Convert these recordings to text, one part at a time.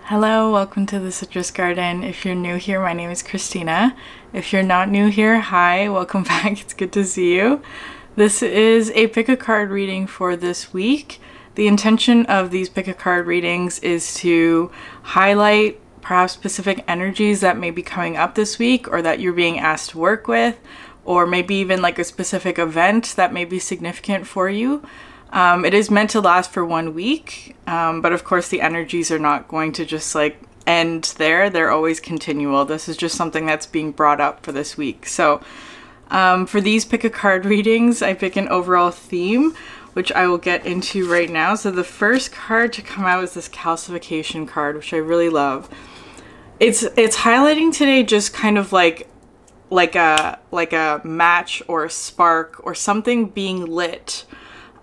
Hello, welcome to the Citrus Garden. If you're new here, my name is Christina. If you're not new here, hi, welcome back. It's good to see you. This is a pick a card reading for this week. The intention of these pick a card readings is to highlight perhaps specific energies that may be coming up this week or that you're being asked to work with, or maybe even like a specific event that may be significant for you. It is meant to last for 1 week, but of course the energies are not going to just like end there. They're always continual. This is just something that's being brought up for this week. So for these pick a card readings, I pick an overall theme, which I will get into right now. So the first card to come out is this calcification card, which I really love. It's highlighting today just kind of like a match or a spark or something being lit.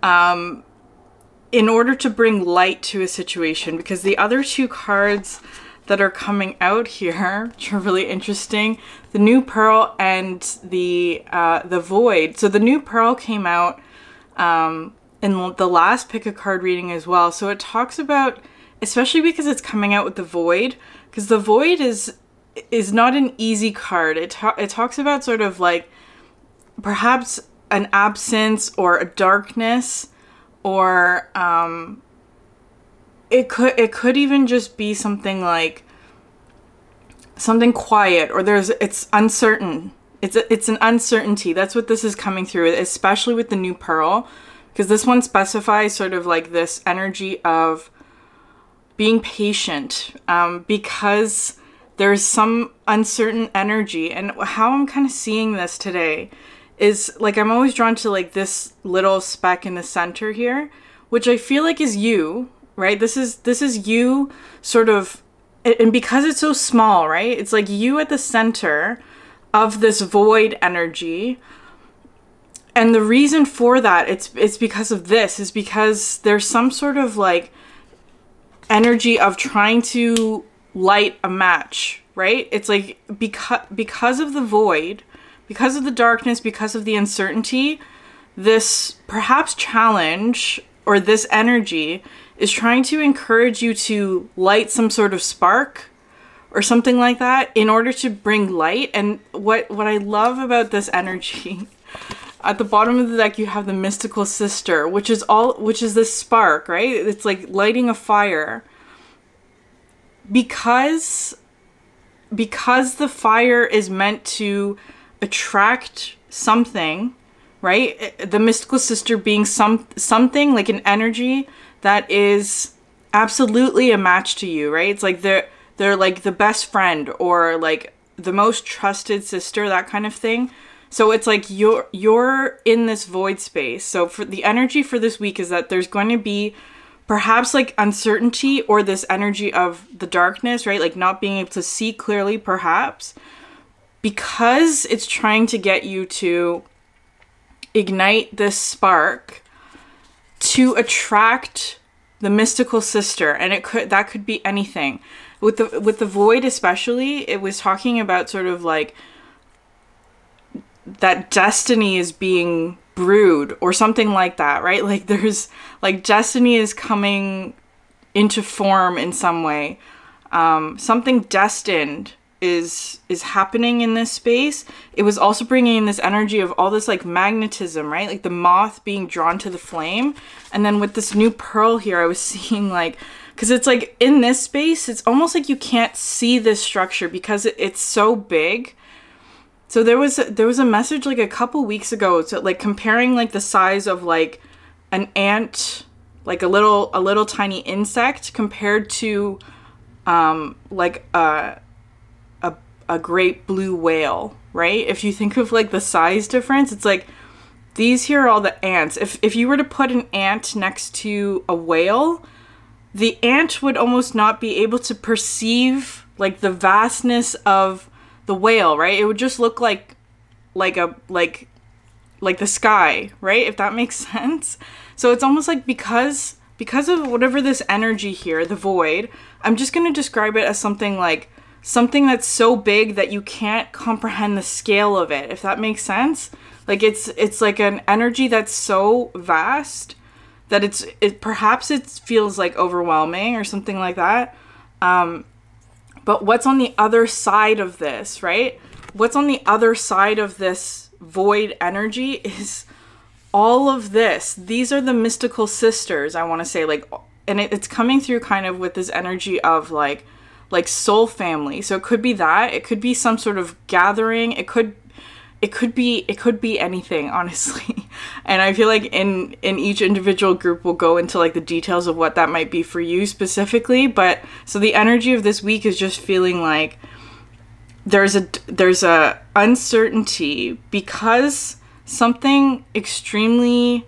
In order to bring light to a situation, because the other two cards that are coming out here, which are really interesting, the New Pearl and the Void. So the New Pearl came out in the last pick a card reading as well. So it talks about, especially because it's coming out with the Void, because the Void is not an easy card. It talks about sort of like perhaps an absence or a darkness, or it could even just be something like something quiet, or it's uncertain. It's an uncertainty. That's what this is coming through, especially with the New Pearl, because this one specifies sort of like this energy of being patient, because there's some uncertain energy. And how I'm kind of seeing this today is like, I'm always drawn to like this little speck in the center here, which I feel like is you, right? This is you sort of, and because it's so small, right? It's like you at the center of this void energy. And the reason for that, it's because of this, is because there's some sort of like energy of trying to light a match, right? It's like because of the void, because of the darkness, because of the uncertainty, this perhaps challenge or this energy is trying to encourage you to light some sort of spark or something like that in order to bring light. And what I love about this energy, at the bottom of the deck you have the mystical sister, which is this spark, right? It's like lighting a fire. Because the fire is meant to attract something, right? The mystical sister being something like an energy that is absolutely a match to you, right? It's like they're like the best friend or like the most trusted sister, that kind of thing. So it's like you're in this void space. So for the energy for this week is that there's going to be perhaps like uncertainty or this energy of the darkness, right? Like not being able to see clearly, perhaps, because it's trying to get you to ignite this spark to attract the mystical sister. And that could be anything. With the Void especially, it was talking about sort of like that destiny is being brewed or something like that, right? Like there's like destiny is coming into form in some way. Something destined is happening in this space. It was also bringing in this energy of all this like magnetism, right? Like the moth being drawn to the flame. And then with this New Pearl here, I was seeing like, because it's like in this space, it's almost like you can't see this structure because it's so big. So there was a message like a couple weeks ago, so like comparing like the size of like an ant, like a little tiny insect, compared to like a great blue whale, right? If you think of like the size difference, it's like these here are all the ants. If you were to put an ant next to a whale, the ant would almost not be able to perceive like the vastness of the whale, right? It would just look like the sky, right? If that makes sense. So it's almost like because of whatever this energy here, the void, I'm just going to describe it as something that's so big that you can't comprehend the scale of it, if that makes sense. Like it's like an energy that's so vast that perhaps it feels like overwhelming or something like that. But what's on the other side of this, right? What's on the other side of this void energy is all of this. These are the mystical sisters, I want to say, like, and it's coming through kind of with this energy of like soul family. So it could be that, it could be some sort of gathering. It could be anything, honestly. And I feel like in each individual group we'll go into like the details of what that might be for you specifically. But so the energy of this week is just feeling like there's a uncertainty because something extremely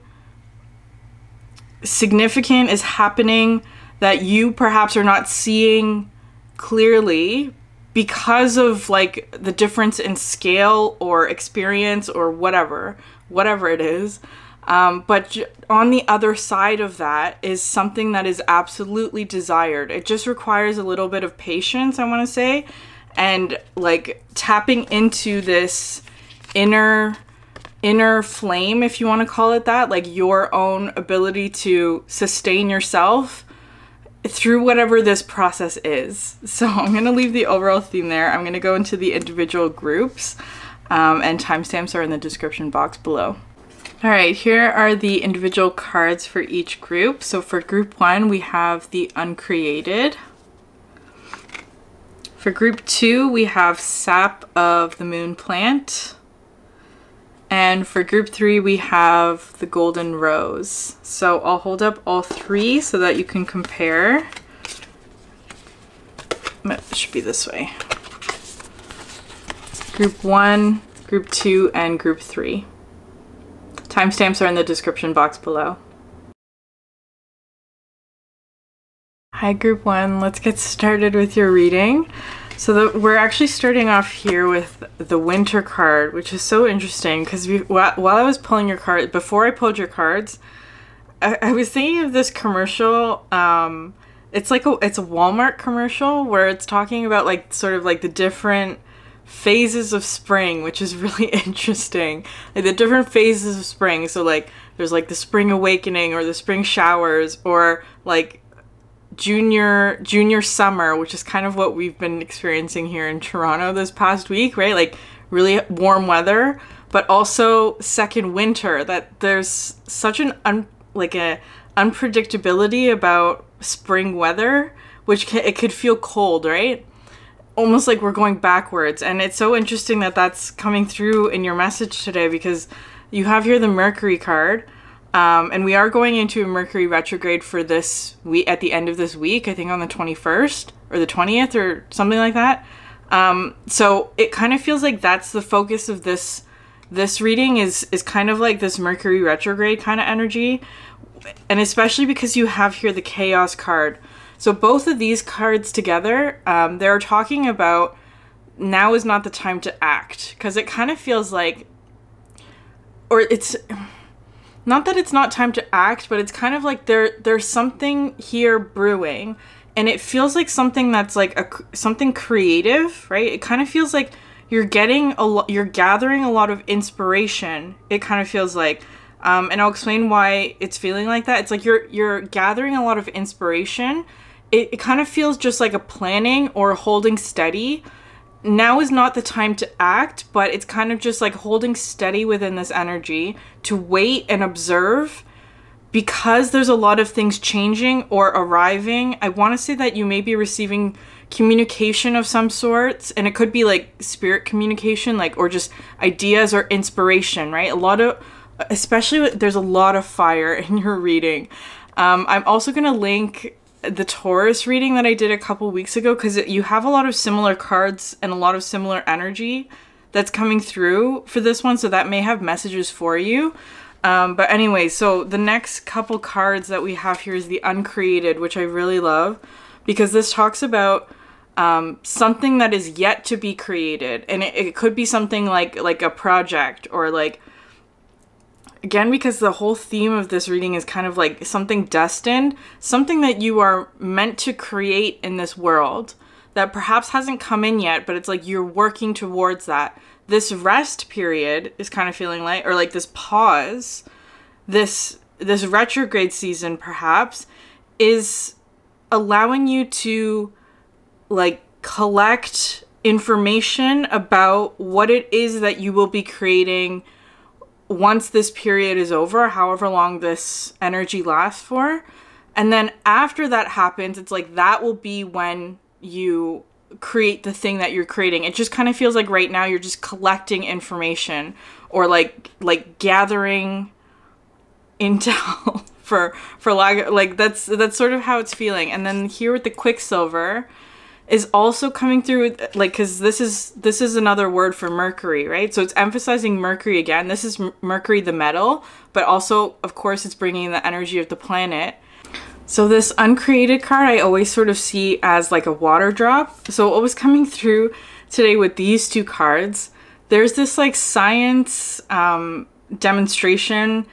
significant is happening that you perhaps are not seeing clearly because of like the difference in scale or experience or whatever it is. But on the other side of that is something that is absolutely desired. It just requires a little bit of patience, I want to say, and like tapping into this inner flame, if you want to call it that, like your own ability to sustain yourself through whatever this process is. So I'm going to leave the overall theme there. I'm going to go into the individual groups, and timestamps are in the description box below. All right, here are the individual cards for each group. So for group 1, we have the Uncreated. For group 2, we have Sap of the Moon Plant. And for group 3, we have the Golden Rose. So I'll hold up all 3 so that you can compare. It should be this way. Group 1, group 2, and group 3. Timestamps are in the description box below. Hi group 1, let's get started with your reading. So we're actually starting off here with the Winter card, which is so interesting because while I was pulling your card, before I pulled your cards, I was thinking of this commercial. It's a Walmart commercial where it's talking about like sort of like the different phases of spring, which is really interesting. Like the different phases of spring. So like there's like the spring awakening or the spring showers, or like junior summer, which is kind of what we've been experiencing here in Toronto this past week, right? Like really warm weather, but also second winter, that there's such an unpredictability about spring weather, which it could feel cold, right? Almost like we're going backwards. And it's so interesting that that's coming through in your message today, because you have here the Mercury card. And we are going into a Mercury retrograde for this week, at the end of this week, I think on the 21st or the 20th or something like that. So it kind of feels like that's the focus of this reading is kind of like this Mercury retrograde kind of energy. And especially because you have here the Chaos card. So both of these cards together, they're talking about now is not the time to act, because it kind of feels like, or it's not that it's not time to act, but it's kind of like there's something here brewing, and it feels like something that's like something creative, right? It kind of feels like you're gathering a lot of inspiration. It kind of feels like, and I'll explain why it's feeling like that. It's like you're gathering a lot of inspiration. It kind of feels just like a planning or holding steady. Now is not the time to act, but it's kind of just like holding steady within this energy to wait and observe, because there's a lot of things changing or arriving. I want to say that you may be receiving communication of some sorts, and it could be like spirit communication, like, or just ideas or inspiration, right? Especially there's a lot of fire in your reading. I'm also going to link the Taurus reading that I did a couple weeks ago, because you have a lot of similar cards and a lot of similar energy that's coming through for this one, so that may have messages for you. But anyway, so the next couple cards that we have here is the Uncreated, which I really love, because this talks about something that is yet to be created, and it could be something like a project, or like, again, because the whole theme of this reading is kind of like something destined, something that you are meant to create in this world that perhaps hasn't come in yet, but it's like you're working towards that. This rest period is kind of feeling like, or like this pause, this retrograde season perhaps is allowing you to like collect information about what it is that you will be creating once this period is over, however long this energy lasts for. And then after that happens, it's like that will be when you create the thing that you're creating. It just kind of feels like right now you're just collecting information, or like gathering intel for lack, like that's sort of how it's feeling. And then here with the Quicksilver is also coming through, like, because this is another word for Mercury, right? So it's emphasizing Mercury again. This is Mercury the metal, but also, of course, it's bringing the energy of the planet. So this Uncreated card I always sort of see as like a water drop. So what was coming through today with these two cards, there's this like science demonstration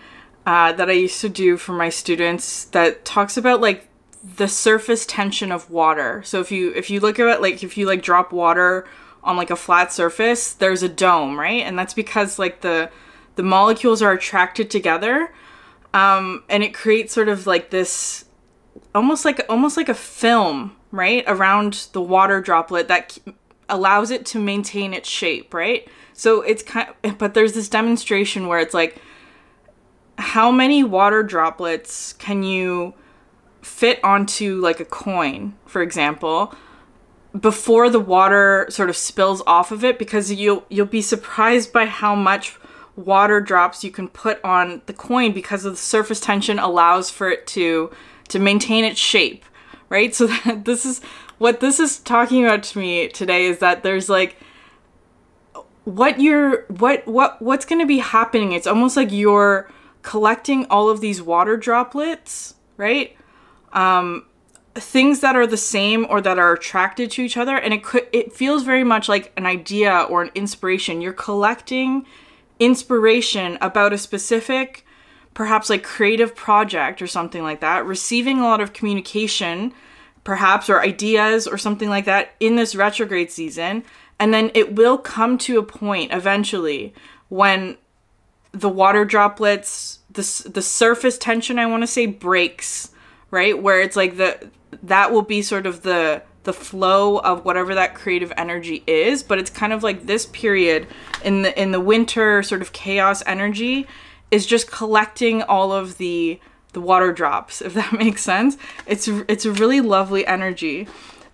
that I used to do for my students that talks about like the surface tension of water. So if you look at it, like if you like drop water on like a flat surface, there's a dome, right? And that's because like the molecules are attracted together, and it creates sort of like this almost like a film, right, around the water droplet that allows it to maintain its shape, right? So it's but there's this demonstration where it's like, how many water droplets can you fit onto like a coin, for example, before the water sort of spills off of it? Because you'll be surprised by how much water drops you can put on the coin, because of the surface tension allows for it to maintain its shape, right? So that this is what this is talking about to me today, is that there's like what's going to be happening. It's almost like you're collecting all of these water droplets, right? Things that are the same or that are attracted to each other, and it feels very much like an idea or an inspiration. You're collecting inspiration about a specific, perhaps like creative project or something like that, receiving a lot of communication perhaps, or ideas or something like that in this retrograde season. And then it will come to a point eventually when the water droplets, the surface tension, I want to say, breaks, right? Where it's like that will be sort of the flow of whatever that creative energy is. But it's kind of like this period in the winter sort of chaos energy is just collecting all of the water drops, if that makes sense. It's a really lovely energy.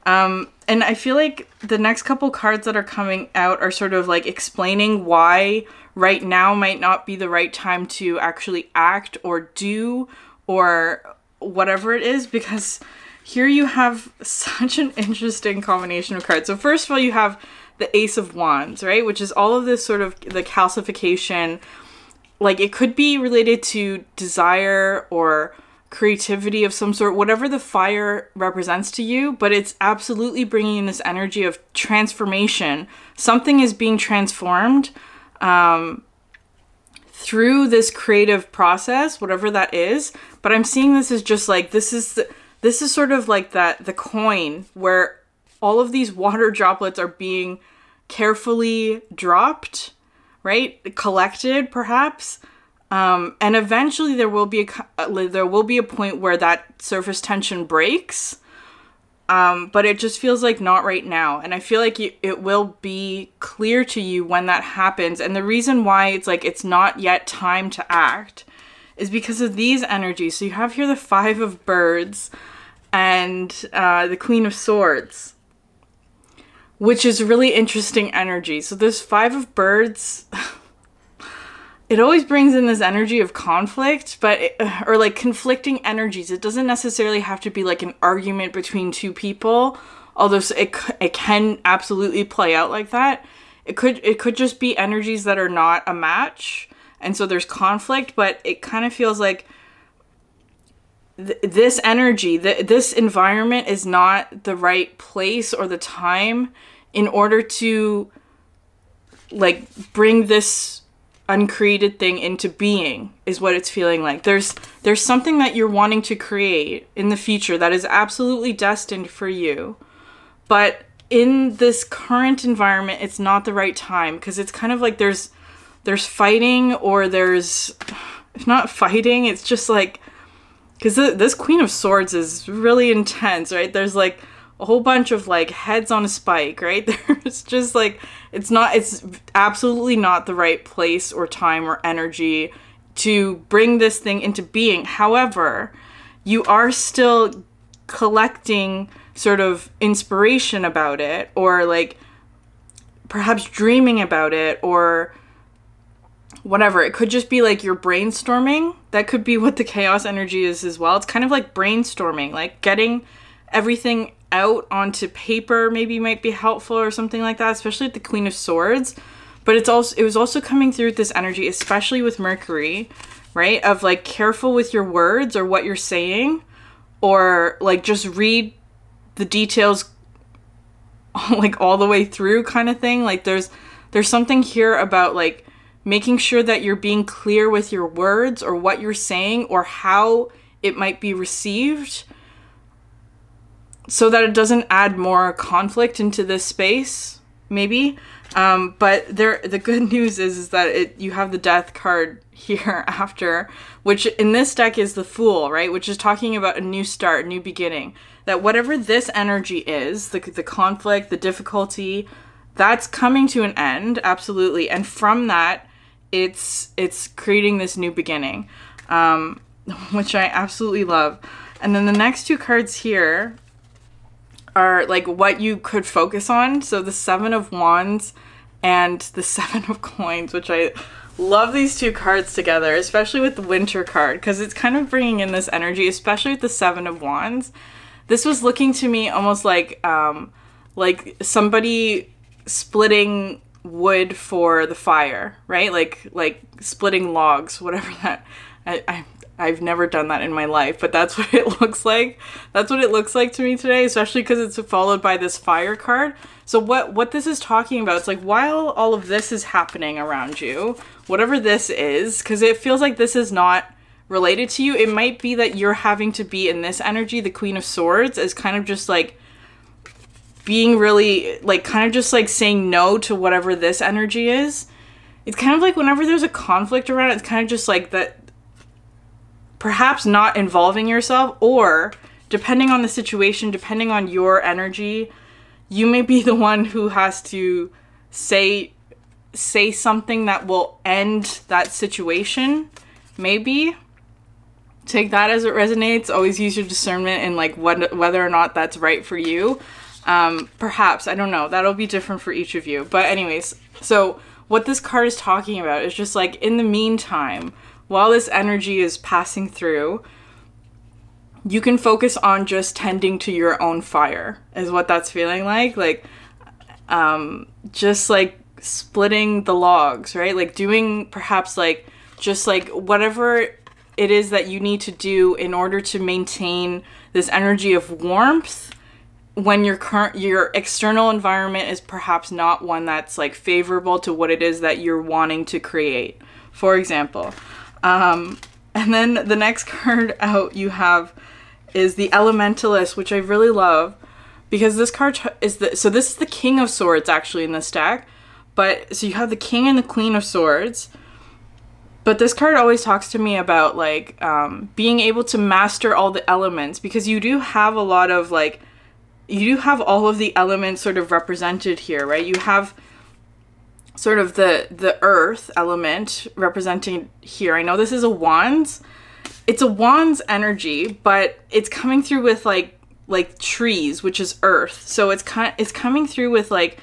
And I feel like the next couple cards that are coming out are sort of like explaining why right now might not be the right time to actually act or do or whatever it is, because here you have such an interesting combination of cards. So first of all, you have the Ace of Wands, right? Which is all of this sort of the calcification. Like it could be related to desire or creativity of some sort, whatever the fire represents to you, but it's absolutely bringing in this energy of transformation. Something is being transformed through this creative process, whatever that is. But I'm seeing this as just like, this is sort of like the coin where all of these water droplets are being carefully dropped, right? Collected, perhaps. And eventually there will be a point where that surface tension breaks. But it just feels like not right now. And I feel like it will be clear to you when that happens. And the reason why it's like it's not yet time to act is because of these energies. So you have here the Five of Birds and the Queen of Swords, which is really interesting energy. So this Five of Birds, it always brings in this energy of conflict, or like conflicting energies. It doesn't necessarily have to be like an argument between two people, although it can absolutely play out like that. It could just be energies that are not a match, and so there's conflict, but it kind of feels like this energy, this environment is not the right place or the time in order to like bring this uncreated thing into being, is what it's feeling like. There's something that you're wanting to create in the future that is absolutely destined for you, but in this current environment it's not the right time, because it's kind of like there's fighting, or it's not fighting, it's just like, because this Queen of Swords is really intense, right? There's like a whole bunch of like heads on a spike, right? There's just like, it's absolutely not the right place or time or energy to bring this thing into being. However, you are still collecting sort of inspiration about it, or like perhaps dreaming about it, or whatever. It could just be like you're brainstorming. That could be what the chaos energy is as well. It's kind of like brainstorming, like getting everything out onto paper maybe might be helpful or something like that, especially with the Queen of Swords. But it was also coming through with this energy, especially with Mercury, right? Of like, careful with your words or what you're saying, or like just read the details like all the way through kind of thing. Like there's something here about like making sure that you're being clear with your words or what you're saying or how it might be received, so that it doesn't add more conflict into this space, maybe. But the good news is that you have the Death card here after, which in this deck is the Fool, right? Which is talking about a new start, new beginning. That whatever this energy is, the conflict, the difficulty, that's coming to an end, absolutely. And from that, it's creating this new beginning, which I absolutely love. And then the next two cards here are like what you could focus on. So the Seven of Wands and the Seven of Coins, which I love these two cards together, especially with the Winter card, because it's kind of bringing in this energy, especially with the Seven of Wands. This was looking to me almost like somebody splitting wood for the fire, right? Like splitting logs, whatever that. I've never done that in my life, but that's what it looks like. That's what it looks like to me today, especially because it's followed by this Fire card. So what this is talking about, it's like, while all of this is happening around you, whatever this is, because it feels like this is not related to you, it might be that you're having to be in this energy, the Queen of Swords, is kind of just like being really, like, kind of just like saying no to whatever this energy is. It's kind of like whenever there's a conflict around it, it's kind of just like that, perhaps not involving yourself, or depending on the situation, depending on your energy, you may be the one who has to say something that will end that situation. Maybe. Take that as it resonates. Always use your discernment in like whether or not that's right for you. Perhaps, I don't know. That'll be different for each of you. But anyways, so what this card is talking about is just like, in the meantime, while this energy is passing through, you can focus on just tending to your own fire, is what that's feeling like. Like, just like splitting the logs, right? Like doing perhaps like, just like whatever it is that you need to do in order to maintain this energy of warmth when your external environment is perhaps not one that's like favorable to what it is that you're wanting to create, for example. And then the next card out you have is the Elementalist, which I really love, because this card is so this is the King of Swords actually in this deck, but so you have the King and the Queen of Swords, but this card always talks to me about like, being able to master all the elements, because you do have a lot of like, you do have all of the elements sort of represented here, right? You have sort of the earth element representing here. I know this is a wands. It's a wands energy, but it's coming through with like trees, which is earth. So it's coming through with like,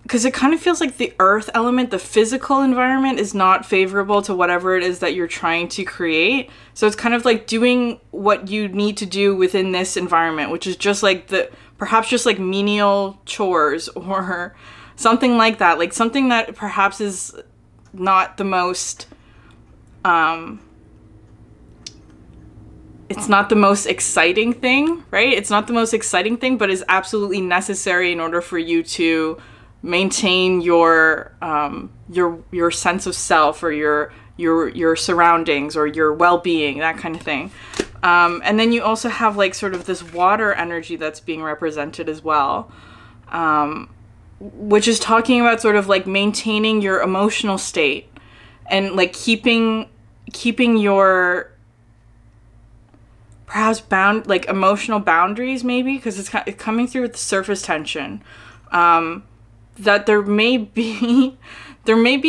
because it kind of feels like the earth element, the physical environment, is not favorable to whatever it is that you're trying to create. So it's kind of like doing what you need to do within this environment, which is just like perhaps just like menial chores or something like that. Like something that perhaps is not the most, it's not the most exciting thing, right? It's not the most exciting thing, but is absolutely necessary in order for you to maintain your sense of self, or your surroundings, or your well-being, that kind of thing. And then you also have like sort of this water energy that's being represented as well, which is talking about sort of like maintaining your emotional state and like keeping your perhaps like emotional boundaries, maybe, because it's coming through with the surface tension. That there may be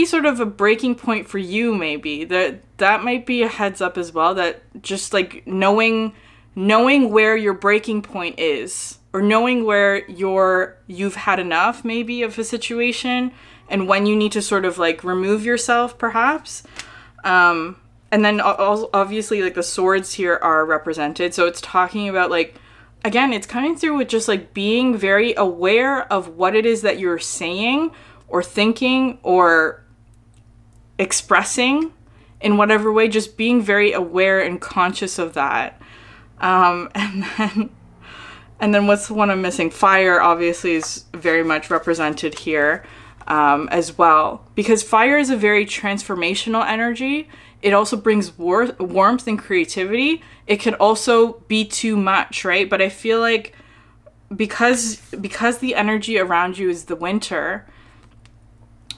sort of a breaking point for you, maybe. That might be a heads up as well, that just like knowing where your breaking point is, or knowing where you've had enough maybe of a situation, and when you need to sort of like remove yourself, perhaps. And then obviously, like, the swords here are represented. So it's talking about, like, again, it's coming through with just, like, being very aware of what it is that you're saying or thinking or expressing in whatever way. Just being very aware and conscious of that. And then what's the one I'm missing? Fire, obviously, is very much represented here as well. Because fire is a very transformational energy. It also brings warmth and creativity. It can also be too much, right? But I feel like because the energy around you is the winter,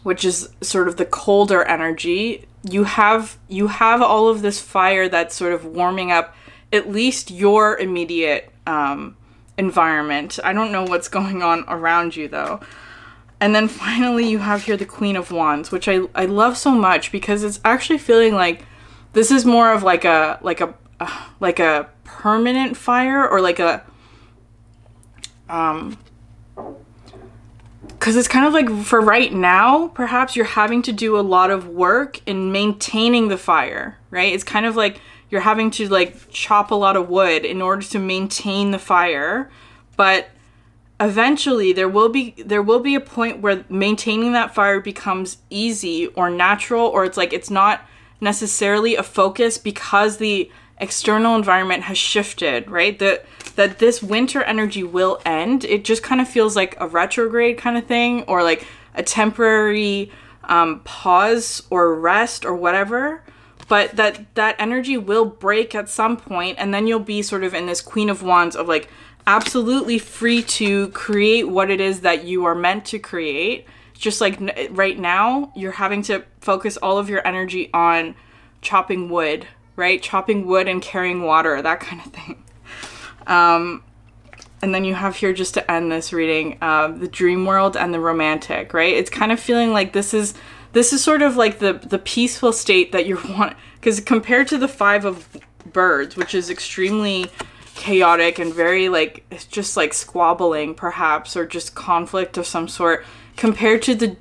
which is sort of the colder energy, you have all of this fire that's sort of warming up at least your immediate environment. I don't know what's going on around you, though. And then finally you have here the Queen of Wands, which I love so much, because it's actually feeling like this is more of like a permanent fire, or like a because it's kind of like, for right now, perhaps you're having to do a lot of work in maintaining the fire, right? It's kind of like you're having to like chop a lot of wood in order to maintain the fire, but eventually there will be a point where maintaining that fire becomes easy or natural, or it's like it's not necessarily a focus because the external environment has shifted, right? That this winter energy will end. It just kind of feels like a retrograde kind of thing, or like a temporary pause or rest or whatever. But that energy will break at some point, and then you'll be sort of in this Queen of Wands of like absolutely free to create what it is that you are meant to create. Just like right now, you're having to focus all of your energy on chopping wood, right? Chopping wood and carrying water, that kind of thing. And then you have here, just to end this reading, the dream world and the romantic, right? It's kind of feeling like this is sort of like the peaceful state that you want, because compared to the Five of Birds, which is extremely chaotic and very like, it's just like squabbling perhaps, or just conflict of some sort, compared to the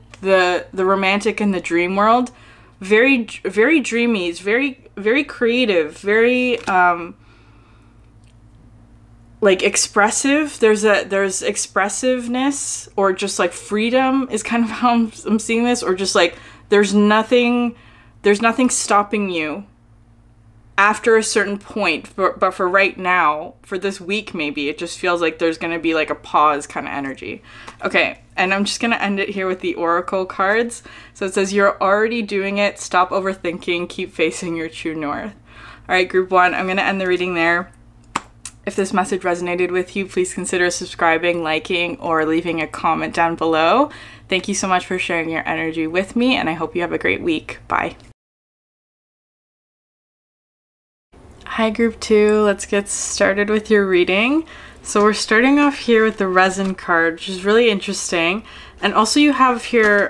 romantic and the dream world, very very dreamy, it's very very creative, very like expressive. There's expressiveness, or just like freedom is kind of how I'm seeing this, or just like there's nothing stopping you after a certain point, but for right now, for this week maybe, it just feels like there's gonna be like a pause kind of energy. Okay, and I'm just gonna end it here with the Oracle cards. So it says, you're already doing it, stop overthinking, keep facing your true north. Alright, group one, I'm gonna end the reading there. If this message resonated with you, please consider subscribing, liking, or leaving a comment down below. Thank you so much for sharing your energy with me, and I hope you have a great week. Bye. Hi group two, let's get started with your reading. So we're starting off here with the resin card, which is really interesting. And also you have here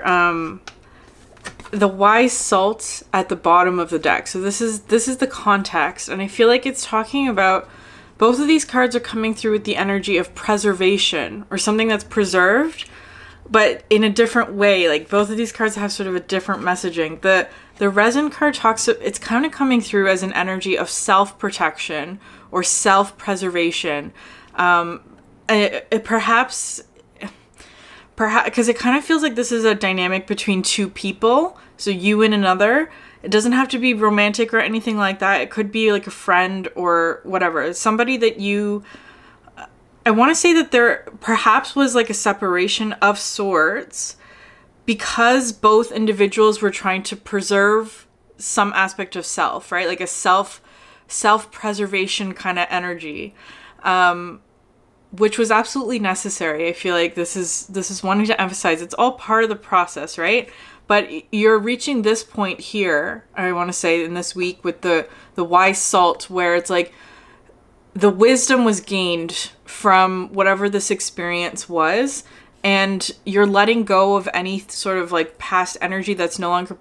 the wise salt at the bottom of the deck. So this is the context, and I feel like it's talking about, both of these cards are coming through with the energy of preservation, or something that's preserved, but in a different way. Like both of these cards have sort of a different messaging. The resin card it's kind of coming through as an energy of self-protection or self-preservation. Perhaps, because it kind of feels like this is a dynamic between two people, so you and another. It doesn't have to be romantic or anything like that. It could be like a friend or whatever. It's somebody that you... I want to say that there perhaps was like a separation of sorts, because both individuals were trying to preserve some aspect of self, right? Like a self-preservation kind of energy, which was absolutely necessary. I feel like this is wanting to emphasize it's all part of the process, right? But you're reaching this point here, I want to say, in this week with the wise salt, where it's like the wisdom was gained from whatever this experience was, and you're letting go of any sort of like past energy that's no longer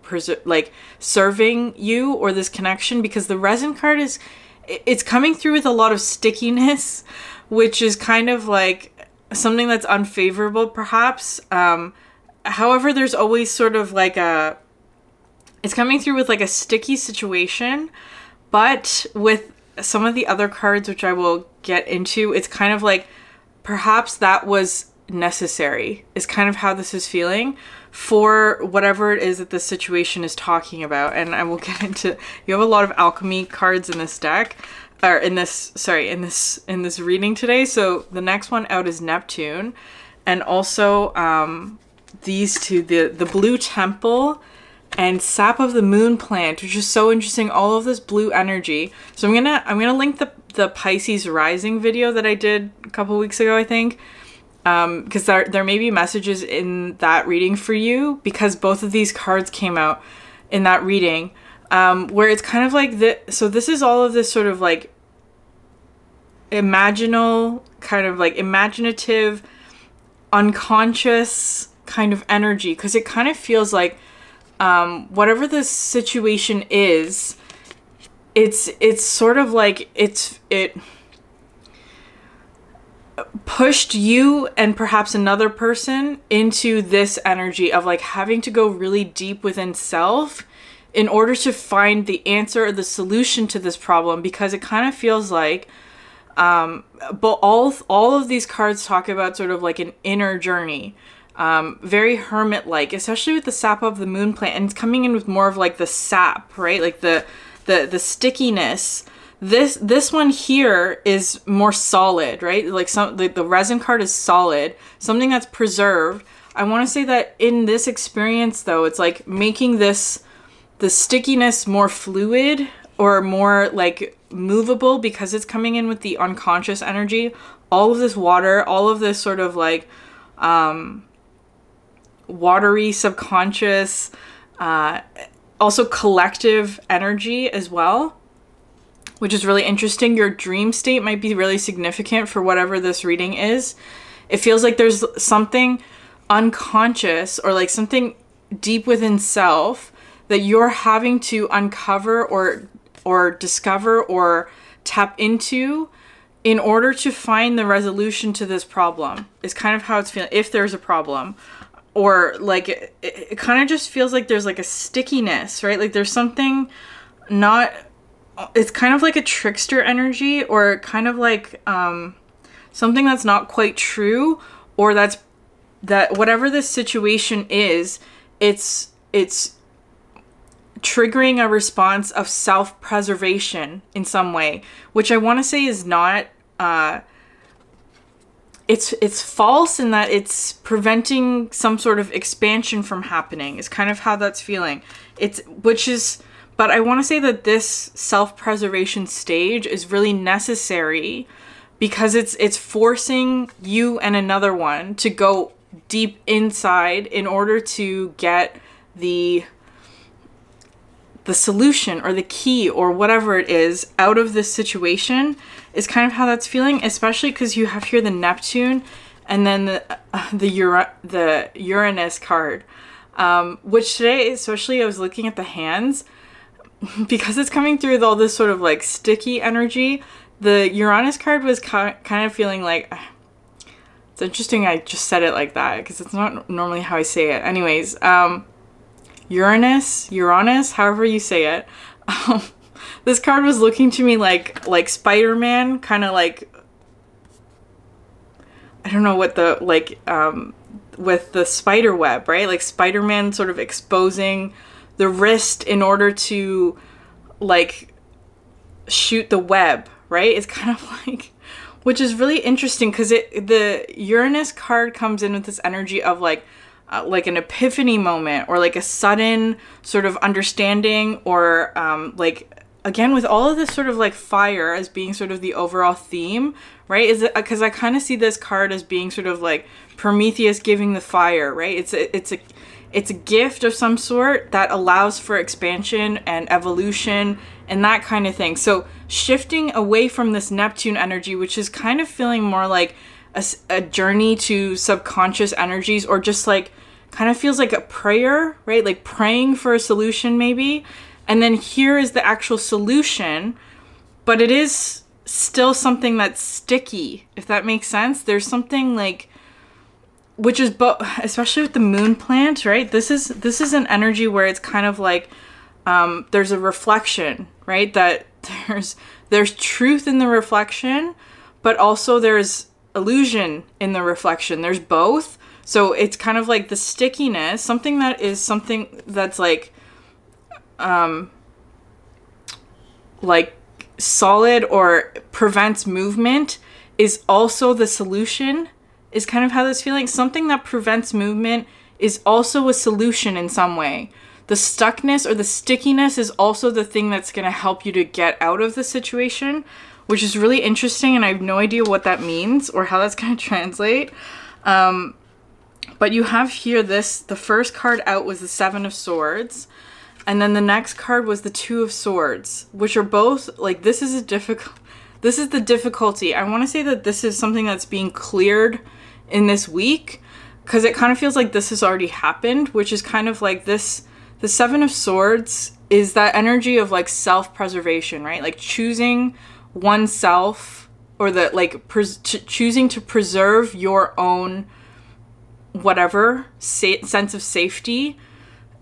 like serving you or this connection, because the resin card is, it's coming through with a lot of stickiness, which is kind of like something that's unfavorable perhaps. However, there's always sort of like it's coming through with like a sticky situation, but with some of the other cards, which I will get into, it's kind of like perhaps that was necessary, is kind of how this is feeling for whatever it is that this situation is talking about. And I will get into, you have a lot of alchemy cards in this deck, or in this reading today. So the next one out is Neptune, and also these two, the blue temple and sap of the moon plant, which is so interesting. All of this blue energy. So I'm gonna link the Pisces rising video that I did a couple weeks ago, I think, because there may be messages in that reading for you, because both of these cards came out in that reading, where it's kind of like so this is all of this sort of like imaginative, unconscious kind of energy, because it kind of feels like whatever this situation is, it's sort of like it pushed you and perhaps another person into this energy of like having to go really deep within self in order to find the answer or the solution to this problem, because it kind of feels like but all of these cards talk about sort of like an inner journey, very hermit-like, especially with the sap of the moon plant, and it's coming in with more of like the sap, right? Like the stickiness. This one here is more solid, right? Like the resin card is solid, something that's preserved. I want to say that in this experience though, it's like making the stickiness more fluid or more like movable, because it's coming in with the unconscious energy. All of this water, all of this sort of like watery subconscious, also collective energy as well, which is really interesting. Your dream state might be really significant for whatever this reading is. It feels like there's something unconscious or like something deep within self that you're having to uncover or discover or tap into in order to find the resolution to this problem, is kind of how it's feeling, if there's a problem. Or like it kind of just feels like there's like a stickiness, right? Like there's something not, it's kind of like a trickster energy, or kind of like something that's not quite true, or that whatever this situation is, it's triggering a response of self-preservation in some way, which I want to say is not it's false in that it's preventing some sort of expansion from happening, is kind of how that's feeling. But I want to say that this self-preservation stage is really necessary, because it's forcing you and another one to go deep inside in order to get the solution or the key or whatever it is out of this situation, is kind of how that's feeling, especially because you have here the Neptune and then the Uranus card, which today, especially I was looking at the hands, because it's coming through with all this sort of like sticky energy. The Uranus card was kind of feeling like, it's interesting I just said it like that, because it's not normally how I say it. Anyways, Uranus, however you say it. This card was looking to me like Spider-Man, kind of like, I don't know what the, like, with the spider web, right? Like Spider-Man sort of exposing the wrist in order to like shoot the web, right? It's kind of like, which is really interesting, because the Uranus card comes in with this energy of like an epiphany moment, or like a sudden sort of understanding, or like, again, with all of this sort of like fire as being sort of the overall theme, right? Is it because I kind of see this card as being sort of like Prometheus giving the fire, right? it's a gift of some sort that allows for expansion and evolution and that kind of thing. So shifting away from this Neptune energy, which is kind of feeling more like a journey to subconscious energies, or just like kind of feels like a prayer, right? Like praying for a solution maybe. And then here is the actual solution, but it is still something that's sticky, if that makes sense. There's something like, which is especially with the moon plant, right? This is an energy where it's kind of like there's a reflection, right? That there's truth in the reflection, but also there's illusion in the reflection. There's both. So it's kind of like the stickiness, something that's like solid or prevents movement is also the solution, is kind of how this feeling. Something that prevents movement is also a solution in some way. The stuckness or the stickiness is also the thing that's going to help you to get out of the situation, which is really interesting, and I have no idea what that means or how that's going to translate. But you have here the first card out was the Seven of Swords, and then the next card was the Two of Swords, which are both like, this is the difficulty. I want to say that this is something that's being cleared in this week, because it kind of feels like this has already happened, which is kind of like this. The Seven of Swords is that energy of like self-preservation, right? Like choosing oneself, or the like choosing to preserve your own whatever sense of safety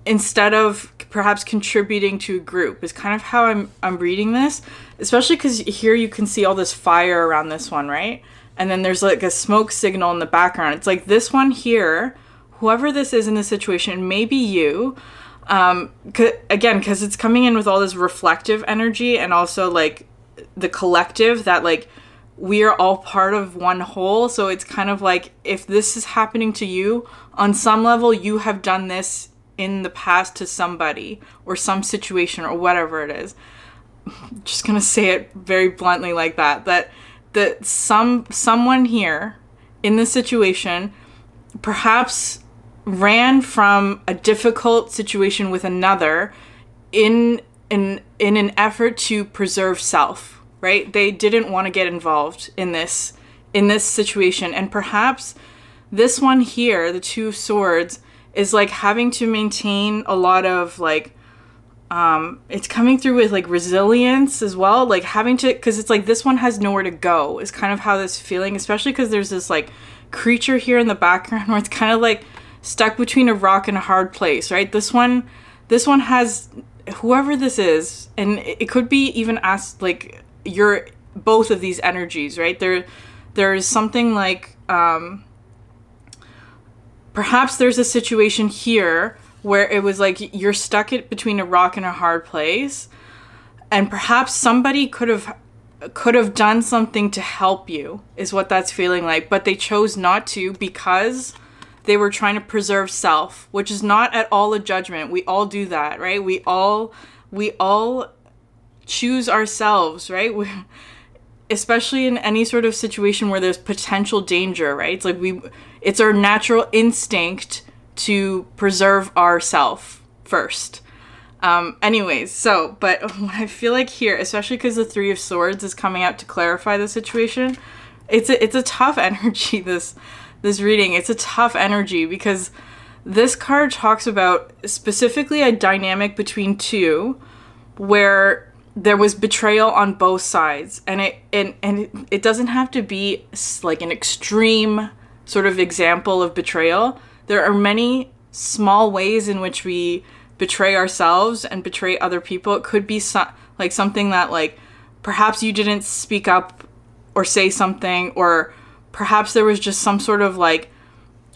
instead of perhaps contributing to a group, is kind of how I'm reading this, especially because here you can see all this fire around this one, right? And then there's like a smoke signal in the background. It's like this one here, whoever this is in the situation, maybe you, again, because it's coming in with all this reflective energy, and also like the collective, that like we are all part of one whole. So it's kind of like, if this is happening to you on some level, you have done this in the past to somebody or some situation or whatever it is. I'm just gonna say it very bluntly like that someone here in this situation perhaps ran from a difficult situation with another in an effort to preserve self, right? They didn't want to get involved in this situation, and perhaps this one here, the Two of Swords, is like having to maintain a lot of like it's coming through with like resilience as well, like having to, because it's like this one has nowhere to go, is kind of how this feeling, especially because there's this like creature here in the background where it's kind of like stuck between a rock and a hard place, right? This one has, whoever this is, and it could be even asked like you're both of these energies, right? There's something like perhaps there's a situation here where it was like you're stuck between a rock and a hard place, and perhaps somebody could have done something to help you, is what that's feeling like, but they chose not to because they were trying to preserve self, which is not at all a judgment. We all do that, right? We all choose ourselves, right? Especially in any sort of situation where there's potential danger, right? It's like it's our natural instinct to preserve ourself first. Anyways, so, but what I feel like here, especially because the Three of Swords is coming out to clarify the situation, it's a tough energy, this reading. It's a tough energy because this card talks about specifically a dynamic between two where there was betrayal on both sides, and it doesn't have to be like an extreme sort of example of betrayal. There are many small ways in which we betray ourselves and betray other people. It could be like something that like perhaps you didn't speak up or say something, or perhaps there was just some sort of like,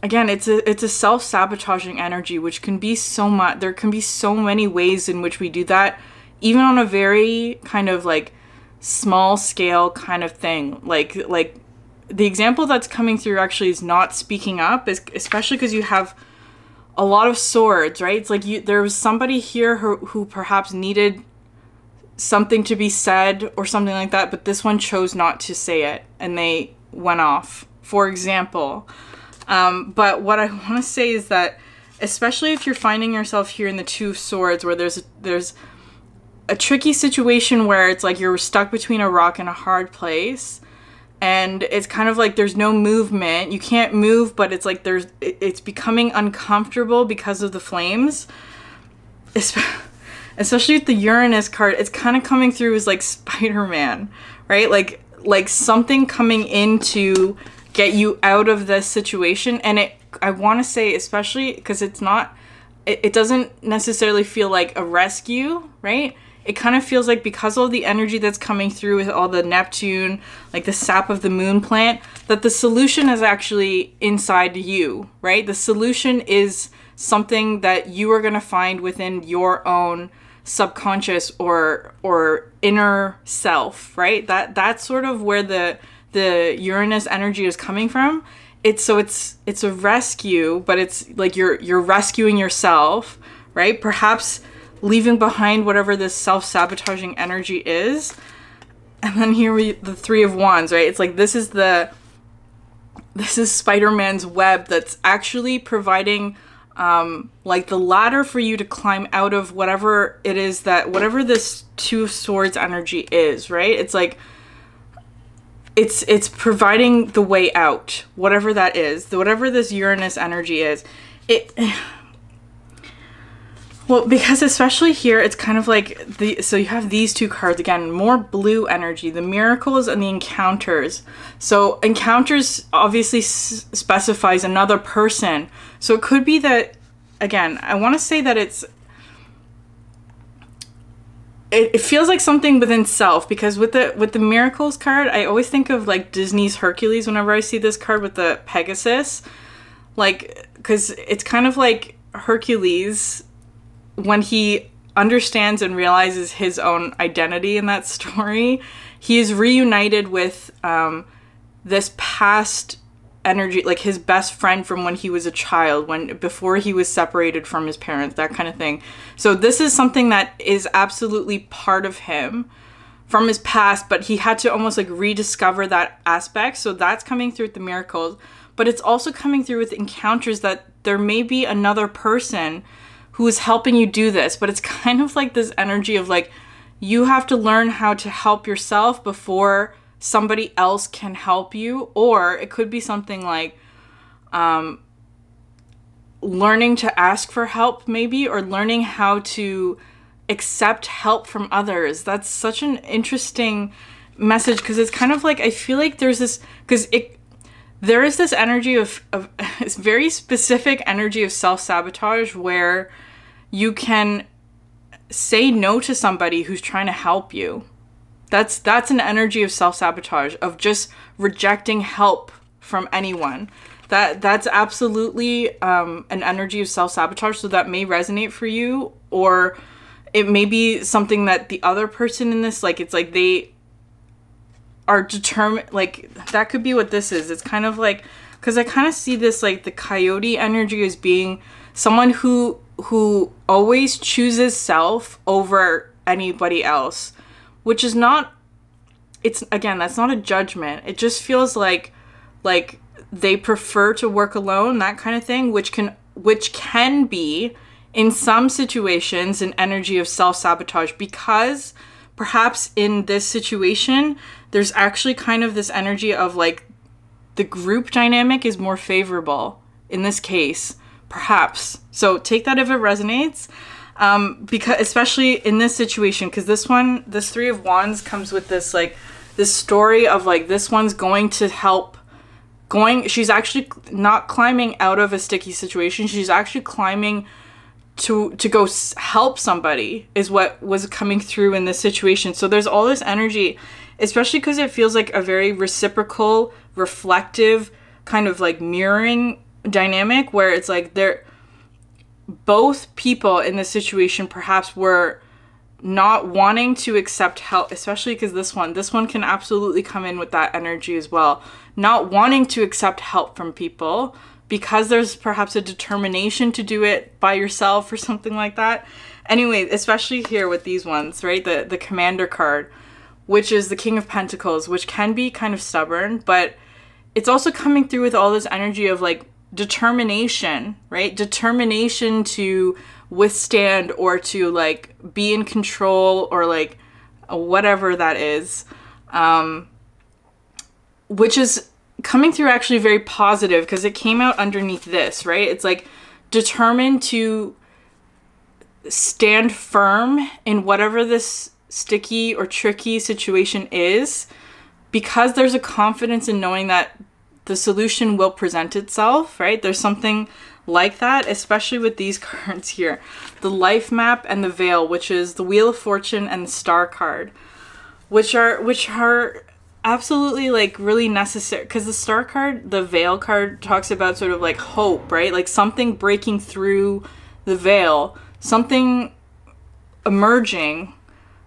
again, it's a self-sabotaging energy, which can be so much. There can be so many ways in which we do that, even on a very kind of like small scale kind of thing. Like the example that's coming through actually is not speaking up, especially because you have a lot of swords, right? It's like there was somebody here who perhaps needed something to be said or something like that, but this one chose not to say it and they went off, for example. But what I want to say is that especially if you're finding yourself here in the Two of Swords, where there's a tricky situation where it's like you're stuck between a rock and a hard place, and it's kind of like there's no movement. You can't move, but it's like it's becoming uncomfortable because of the flames. Especially with the Uranus card, it's kind of coming through as like Spider-Man, right? Like something coming in to get you out of this situation. And I want to say, especially because it doesn't necessarily feel like a rescue, right? It kind of feels like, because of the energy that's coming through with all the Neptune, like the sap of the moon plant, that the solution is actually inside you, right? The solution is something that you are going to find within your own subconscious or inner self, right? That's sort of where the Uranus energy is coming from. It's a rescue, but it's like you're rescuing yourself, right? Perhaps leaving behind whatever this self-sabotaging energy is. And then here the Three of Wands, right? It's like this is Spider-Man's web that's actually providing like the ladder for you to climb out of whatever it is whatever this Two of Swords energy is, right? It's like it's providing the way out, whatever that is, whatever this Uranus energy is. Well, because especially here, it's kind of like so you have these two cards again, more blue energy, the Miracles and the Encounters. So Encounters obviously specifies another person. So it could be that, again, I want to say that it feels like something within self, because with the Miracles card, I always think of like Disney's Hercules whenever I see this card with the Pegasus, like, because it's kind of like Hercules, when he understands and realizes his own identity in that story, he is reunited with this past energy, like his best friend from when he was a child, before he was separated from his parents, that kind of thing. So this is something that is absolutely part of him from his past, but he had to almost like rediscover that aspect. So that's coming through with the Miracles, but it's also coming through with Encounters, that there may be another person who is helping you do this. But it's kind of like this energy of like, you have to learn how to help yourself before somebody else can help you. Or it could be something like learning to ask for help maybe, or learning how to accept help from others. That's such an interesting message, because it's kind of like, I feel like there's this, because there is this energy of it's very specific energy of self-sabotage, where you can say no to somebody who's trying to help you. That's an energy of self-sabotage, of just rejecting help from anyone. That's absolutely an energy of self-sabotage. So that may resonate for you, or it may be something that the other person in this, like, it's like they are determined, like, that could be what this is. It's kind of like, because I kind of see this, like, the coyote energy as being someone who always chooses self over anybody else, which is not, it's, again, that's not a judgment. It just feels like they prefer to work alone, that kind of thing, which can be in some situations an energy of self-sabotage, because perhaps in this situation there's actually kind of this energy of like the group dynamic is more favorable in this case, perhaps. So take that if it resonates, because especially in this situation, because this Three of Wands comes with this, like, this story of like, this one's going to help she's actually not climbing out of a sticky situation, she's actually climbing to go help somebody, is what was coming through in this situation. So there's all this energy, especially because it feels like a very reciprocal, reflective, kind of like mirroring dynamic, where it's like both people in this situation perhaps were not wanting to accept help, especially because this one can absolutely come in with that energy as well, not wanting to accept help from people, because there's perhaps a determination to do it by yourself or something like that. Anyway, especially here with these ones, right? The Commander card, which is the King of Pentacles, which can be kind of stubborn, but it's also coming through with all this energy of like determination, right? Determination to withstand or to like be in control or like whatever that is, which is coming through actually very positive because it came out underneath this, right? It's like determined to stand firm in whatever this sticky or tricky situation is, because there's a confidence in knowing that the solution will present itself, right? There's something like that, especially with these cards here. The life map and the veil, which is the Wheel of Fortune and the Star card, which are absolutely like really necessary, because the Star card, the veil card, talks about sort of like hope, right? Like something breaking through the veil, something emerging,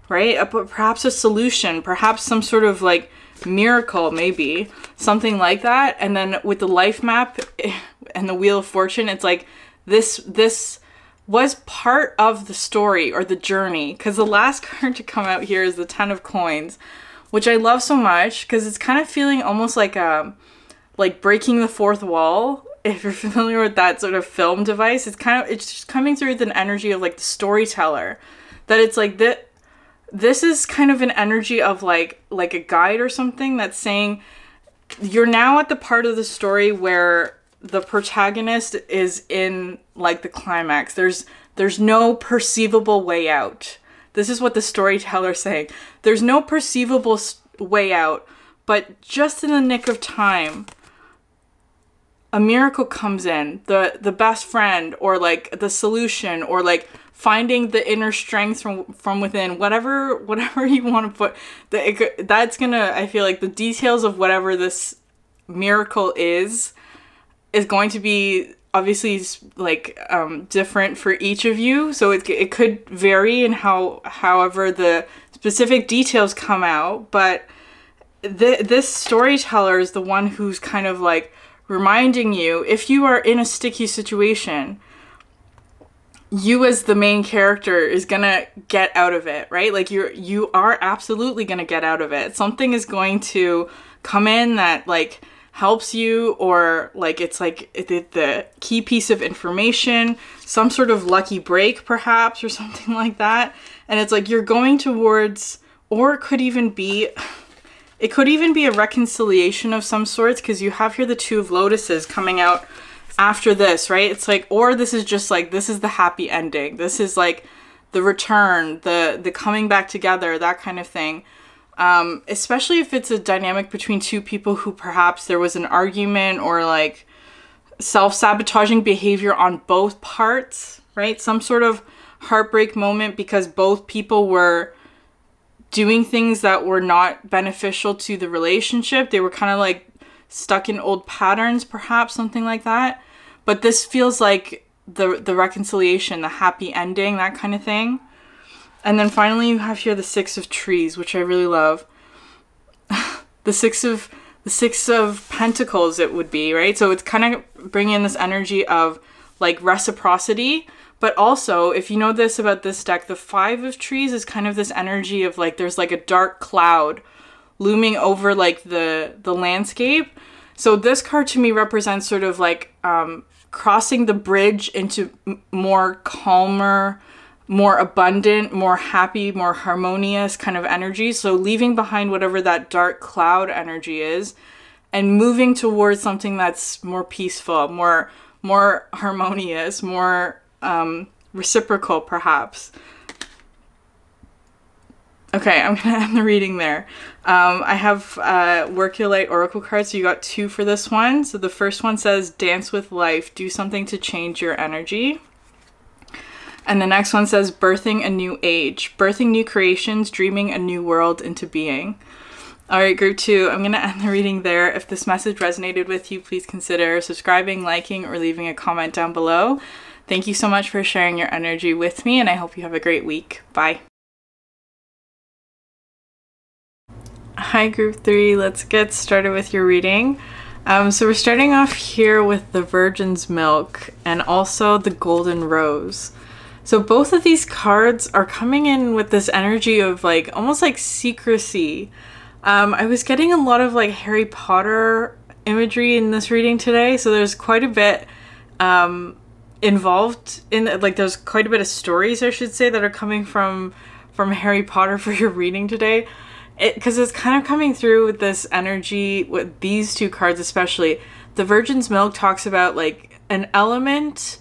right? Perhaps a solution, perhaps some sort of like miracle, maybe something like that. And then with the life map and the Wheel of Fortune, it's like this was part of the story or the journey, because the last card to come out here is the 10 of Coins, which I love so much because it's kind of feeling almost like breaking the fourth wall. If you're familiar with that sort of film device, it's just coming through with an energy of like the storyteller, that it's like this is kind of an energy of like a guide or something that's saying you're now at the part of the story where the protagonist is in like the climax. There's no perceivable way out. This is what the storyteller's saying. There's no perceivable way out, but just in the nick of time, a miracle comes in. The best friend, or like the solution, or like finding the inner strength from within, whatever you want to put. That's gonna, I feel like the details of whatever this miracle is going to be obviously like different for each of you. So it could vary in however the specific details come out. But this storyteller is the one who's kind of like reminding you, if you are in a sticky situation, you as the main character is gonna get out of it, right? Like you are absolutely gonna get out of it. Something is going to come in that like helps you, or like it's like the key piece of information, some sort of lucky break perhaps, or something like that. And it's like you're going towards, or it could even be a reconciliation of some sorts, because you have here the Two of Lotuses coming out after this, right? It's like, or this is just like, this is the happy ending. This is like the return, the coming back together, that kind of thing. Especially if it's a dynamic between two people who perhaps there was an argument or like self-sabotaging behavior on both parts, right? Some sort of heartbreak moment because both people were doing things that were not beneficial to the relationship. They were kind of like stuck in old patterns, perhaps, something like that. But this feels like the reconciliation, the happy ending, that kind of thing. And then finally you have here the Six of Trees, which I really love. the six of Pentacles, it would be, right? So it's kind of bringing in this energy of like reciprocity. But also, if you know this about this deck, the Five of Trees is kind of this energy of like there's like a dark cloud looming over like the landscape. So this card to me represents sort of like crossing the bridge into more calmer, more abundant, more happy, more harmonious kind of energy. So leaving behind whatever that dark cloud energy is and moving towards something that's more peaceful, more harmonious, more reciprocal perhaps. Okay, I'm gonna end the reading there. I have Work Your Light Oracle cards, so you got two for this one. So the first one says, dance with life, do something to change your energy. And the next one says, birthing a new age, birthing new creations, dreaming a new world into being. All right, group two, I'm gonna end the reading there. If this message resonated with you, please consider subscribing, liking, or leaving a comment down below. Thank you so much for sharing your energy with me, and I hope you have a great week. Bye. Hi group three, let's get started with your reading. So we're starting off here with the Virgin's Milk and also the Golden Rose. So both of these cards are coming in with this energy of like almost like secrecy. I was getting a lot of like Harry Potter imagery in this reading today. So there's quite a bit involved in, like, there's quite a bit of stories, I should say, that are coming from Harry Potter for your reading today. Because it's kind of coming through with this energy with these two cards, especially. The Virgin's Milk talks about, like, an element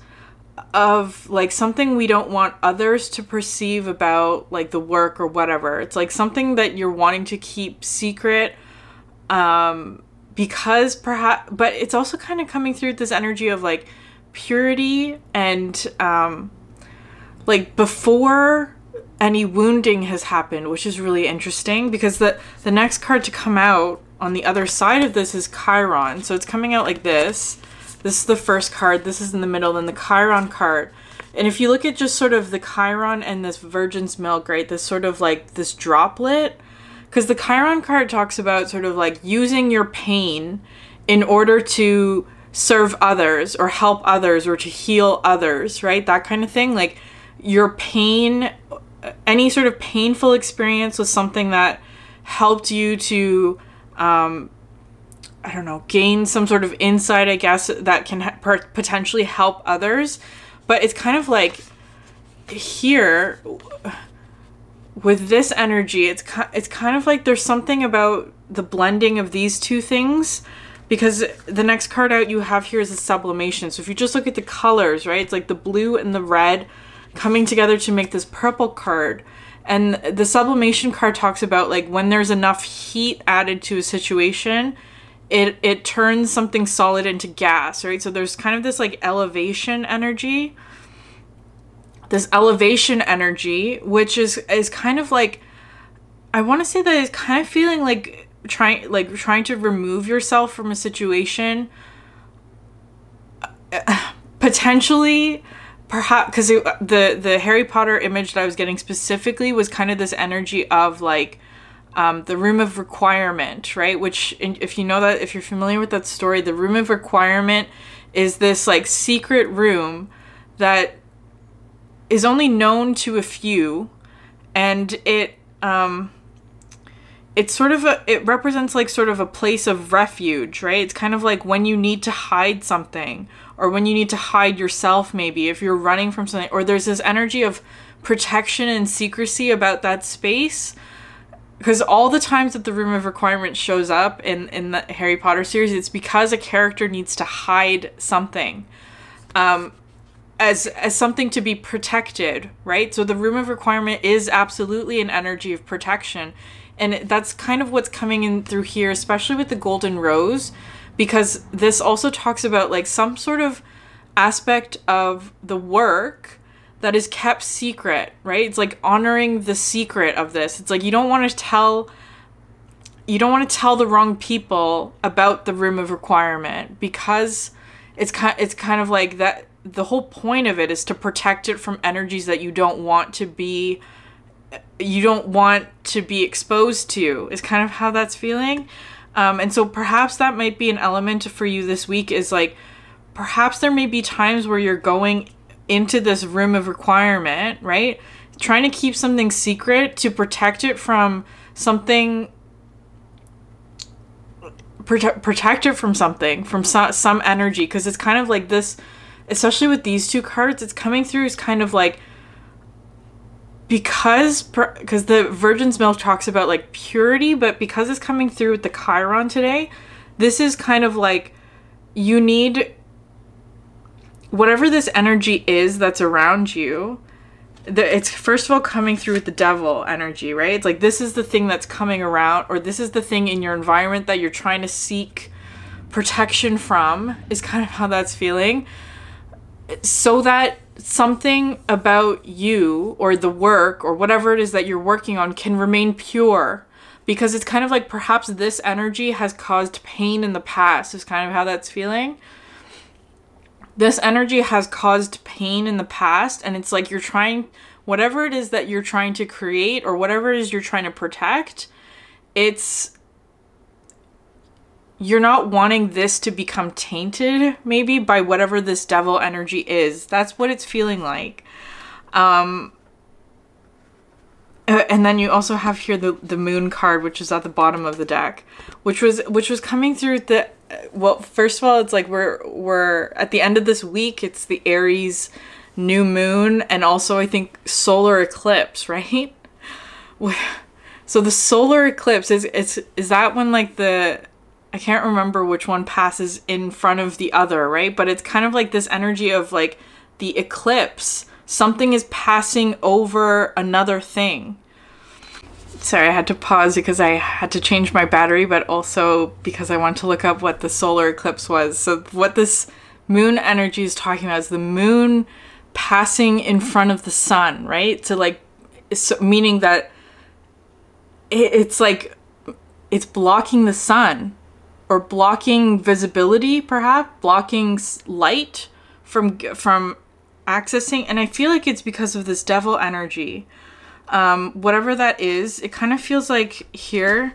of, like, something we don't want others to perceive about, like, the work or whatever. It's like something that you're wanting to keep secret, because perhaps, but it's also kind of coming through this energy of, like, purity and, like, before any wounding has happened, which is really interesting, because the next card to come out on the other side of this is Chiron. So it's coming out like this. This is the first card. This is in the middle, then the Chiron card. And if you look at just sort of the Chiron and this Virgin's Milk, right, this sort of like this droplet, because the Chiron card talks about sort of like using your pain in order to serve others or help others or to heal others, right? That kind of thing. Like, your pain, any sort of painful experience was something that helped you to, I don't know, gain some sort of insight, I guess, that can potentially help others. But it's kind of like here with this energy, it's kind of like there's something about the blending of these two things, because the next card out you have here is a sublimation. So if you just look at the colors, right, it's like the blue and the red coming together to make this purple card. And the sublimation card talks about, like, when there's enough heat added to a situation, it turns something solid into gas, right? So there's kind of this, like, elevation energy. This elevation energy, which is kind of like, I want to say that it's kind of feeling like trying to remove yourself from a situation, potentially. Perhaps because the Harry Potter image that I was getting specifically was kind of this energy of, like, the Room of Requirement, right? Which, if you know that, if you're familiar with that story, the Room of Requirement is this, like, secret room that is only known to a few, and it represents, like, sort of a place of refuge, right? It's kind of like when you need to hide something, or when you need to hide yourself, maybe if you're running from something, or there's this energy of protection and secrecy about that space. Because all the times that the Room of Requirement shows up in the Harry Potter series, it's because a character needs to hide something, as something to be protected, right? So the Room of Requirement is absolutely an energy of protection. And that's kind of what's coming in through here, especially with the Golden Rose, because this also talks about, like, some sort of aspect of the work that is kept secret, right? It's like honoring the secret of this. It's like you don't want to tell the wrong people about the Room of Requirement, because it's kind of like that. The whole point of it is to protect it from energies that you don't want to be exposed to, is kind of how that's feeling. And so perhaps that might be an element for you this week, is like, perhaps there may be times where you're going into this Room of Requirement, right? Trying to keep something secret to protect it from something, protect it from something, from some energy. Because it's kind of like this, especially with these two cards, it's coming through as kind of like, because the Virgin's Milk talks about, like, purity, but because it's coming through with the Chiron today, this is kind of like, you need whatever this energy is that's around you. It's first of all coming through with the Devil energy, right? It's like, this is the thing that's coming around, or this is the thing in your environment that you're trying to seek protection from, is kind of how that's feeling. So that something about you or the work or whatever it is that you're working on can remain pure, because it's kind of like perhaps this energy has caused pain in the past, is kind of how that's feeling. This energy has caused pain in the past, and it's like you're trying, whatever it is that you're trying to create or whatever it is you're trying to protect, you're not wanting this to become tainted, maybe, by whatever this devil energy is. That's what it's feeling like. And then you also have here the moon card, which is at the bottom of the deck, which was coming thugh the well, first of all, it's like we're at the end of this week. It's the Aries new moon, and also I think solar eclipse, right? So the solar eclipse is that when like I can't remember which one passes in front of the other, right? But it's kind of like this energy of like the eclipse. Something is passing over another thing. Sorry, I had to pause because I had to change my battery, but also because I want to look up what the solar eclipse was. So what this moon energy is talking about is the moon passing in front of the sun, right? So like, meaning that it's like, it's blocking the sun or blocking visibility, perhaps blocking light from accessing. And I feel like it's because of this devil energy. Whatever that is, it kind of feels like here.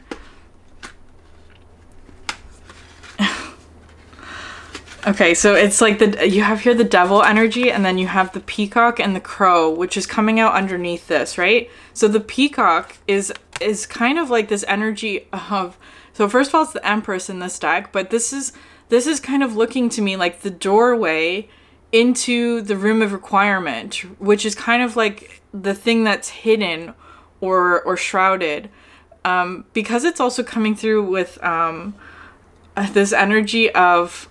Okay, so it's like you have here the devil energy, and then you have the peacock and the crow, which is coming out underneath this, right? So the peacock is kind of like this energy of, so first of all, it's the Empress in this deck, but this is kind of looking to me like the doorway into the room of requirement, which is kind of like the thing that's hidden or shrouded, because it's also coming through with this energy of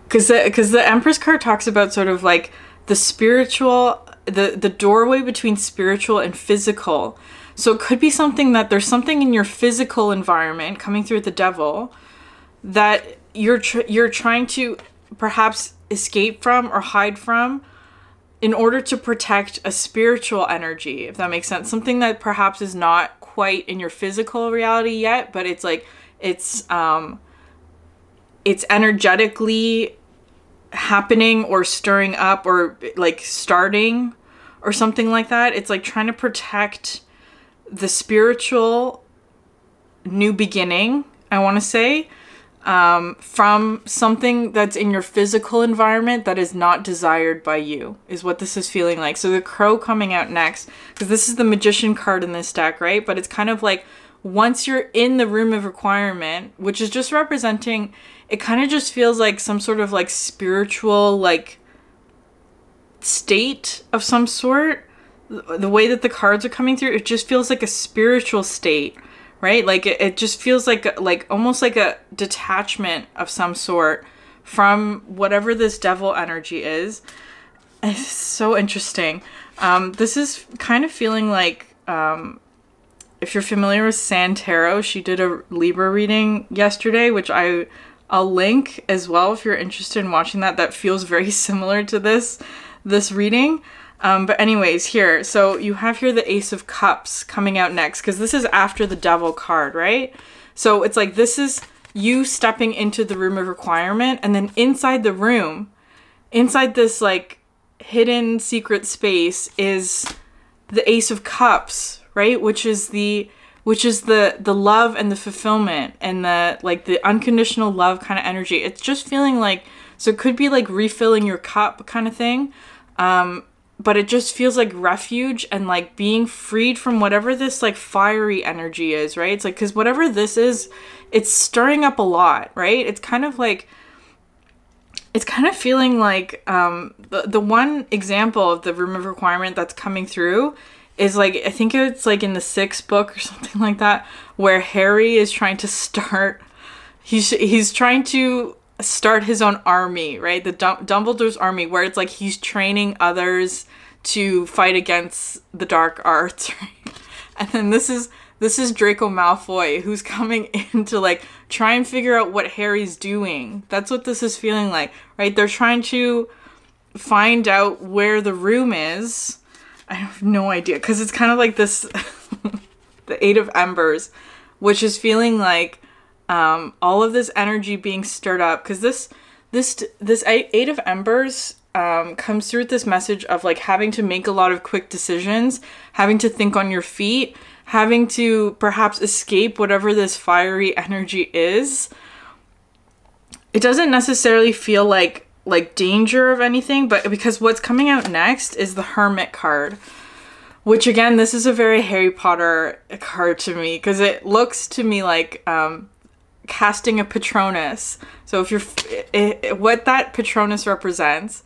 because the Empress card talks about sort of like the spiritual, the doorway between spiritual and physical. So it could be something that there's something in your physical environment coming through with the devil that you're trying to perhaps escape from or hide from in order to protect a spiritual energy, if that makes sense. Something that perhaps is not quite in your physical reality yet, but it's like it's energetically happening or stirring up or like starting or something like that. It's like trying to protect the spiritual new beginning, I want to say, from something that's in your physical environment that is not desired by you, is what this is feeling like. So the crow coming out next, because this is the Magician card in this deck, right? But it's kind of like once you're in the room of requirement, which is just representing, it kind of just feels like some sort of like spiritual like state of some sort. The way that the cards are coming through, it just feels like a spiritual state, right? Like it just feels like almost like a detachment of some sort from whatever this devil energy is. It's so interesting. This is kind of feeling like, if you're familiar with San Tarot, she did a Libra reading yesterday, which I'll link as well if you're interested in watching that. That feels very similar to this reading. But anyways, here, so you have here the Ace of Cups coming out next, because this is after the Devil card, right? So it's like this is you stepping into the room of requirement, and then inside the room, inside this like hidden secret space is the Ace of Cups, right? Which is the love and the fulfillment and the like the unconditional love kind of energy. It's just feeling like, so it could be like refilling your cup kind of thing. But it just feels like refuge and like being freed from whatever this like fiery energy is, right? It's like, because whatever this is, it's stirring up a lot, right? It's kind of like, it's kind of feeling like the one example of the room of requirement that's coming through is like, I think it's like in the 6th book or something like that, where Harry is trying to start, he's trying to start his own army, right? The Dumbledore's army, where it's like he's training others to fight against the dark arts, right? And then this is Draco Malfoy, who's coming in to like try and figure out what Harry's doing. That's what this is feeling like, right? They're trying to find out where the room is. I have no idea, because it's kind of like this the 8 of Embers, which is feeling like all of this energy being stirred up, because this 8 of Embers comes through with this message of like having to make a lot of quick decisions, having to think on your feet, having to perhaps escape whatever this fiery energy is. It doesn't necessarily feel like danger of anything, but because what's coming out next is the Hermit card, Which again, this is a very Harry Potter card to me, because it looks to me like casting a Patronus. So if you're, what that Patronus represents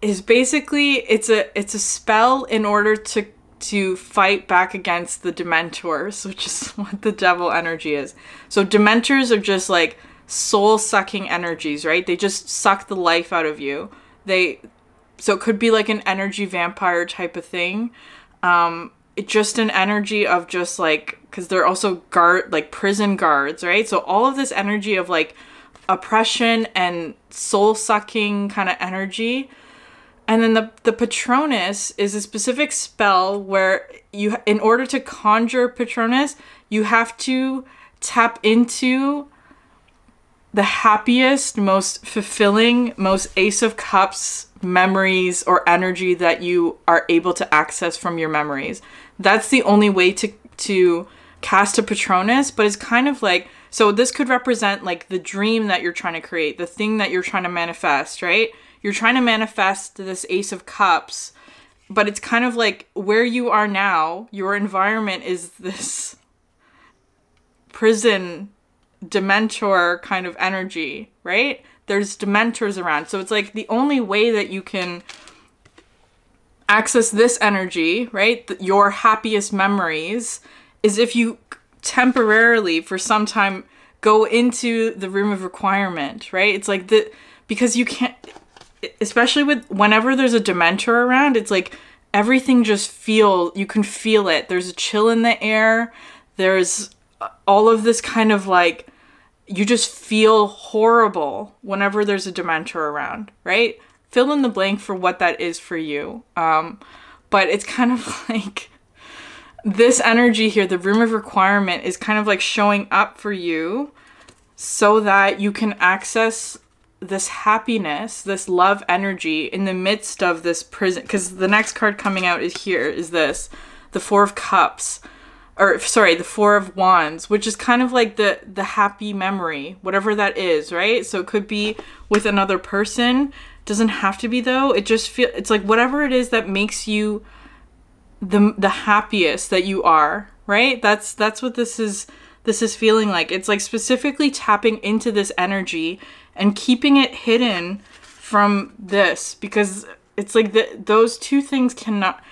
is basically, it's a spell in order to fight back against the Dementors, which is what the devil energy is. So Dementors are just like soul-sucking energies, right? They just suck the life out of you. So it could be like an energy vampire type of thing. It's just an energy of just like, because they're also like prison guards, right? So all of this energy of like oppression and soul-sucking kind of energy. And then the Patronus is a specific spell where in order to conjure Patronus, you have to tap into the happiest, most fulfilling, most Ace of Cups memories or energy that you are able to access from your memories. That's the only way to cast a Patronus, but it's kind of like, so this could represent like the dream that you're trying to create, the thing that you're trying to manifest, right? You're trying to manifest this Ace of Cups, but it's kind of like where you are now, your environment is this prison Dementor kind of energy, right? There's Dementors around. So it's like the only way that you can access this energy, right? Your happiest memories is if you temporarily, for some time, go into the room of requirement, right? It's like because you can't, especially with whenever there's a Dementor around, it's like everything just you can feel it. There's a chill in the air. There's all of this kind of like, you just feel horrible whenever there's a Dementor around, right? Fill in the blank for what that is for you. But it's kind of like this energy here, the room of requirement, is kind of like showing up for you so that you can access this happiness, this love energy in the midst of this prison. Because the next card coming out is this, the Four of Cups. Or sorry, the Four of Wands, which is kind of like the happy memory, whatever that is, right? So it could be with another person. Doesn't have to be though. It's like whatever it is that makes you the happiest that you are, right? That's what this is feeling like. It's like specifically tapping into this energy and keeping it hidden from this, because it's like those two things cannot.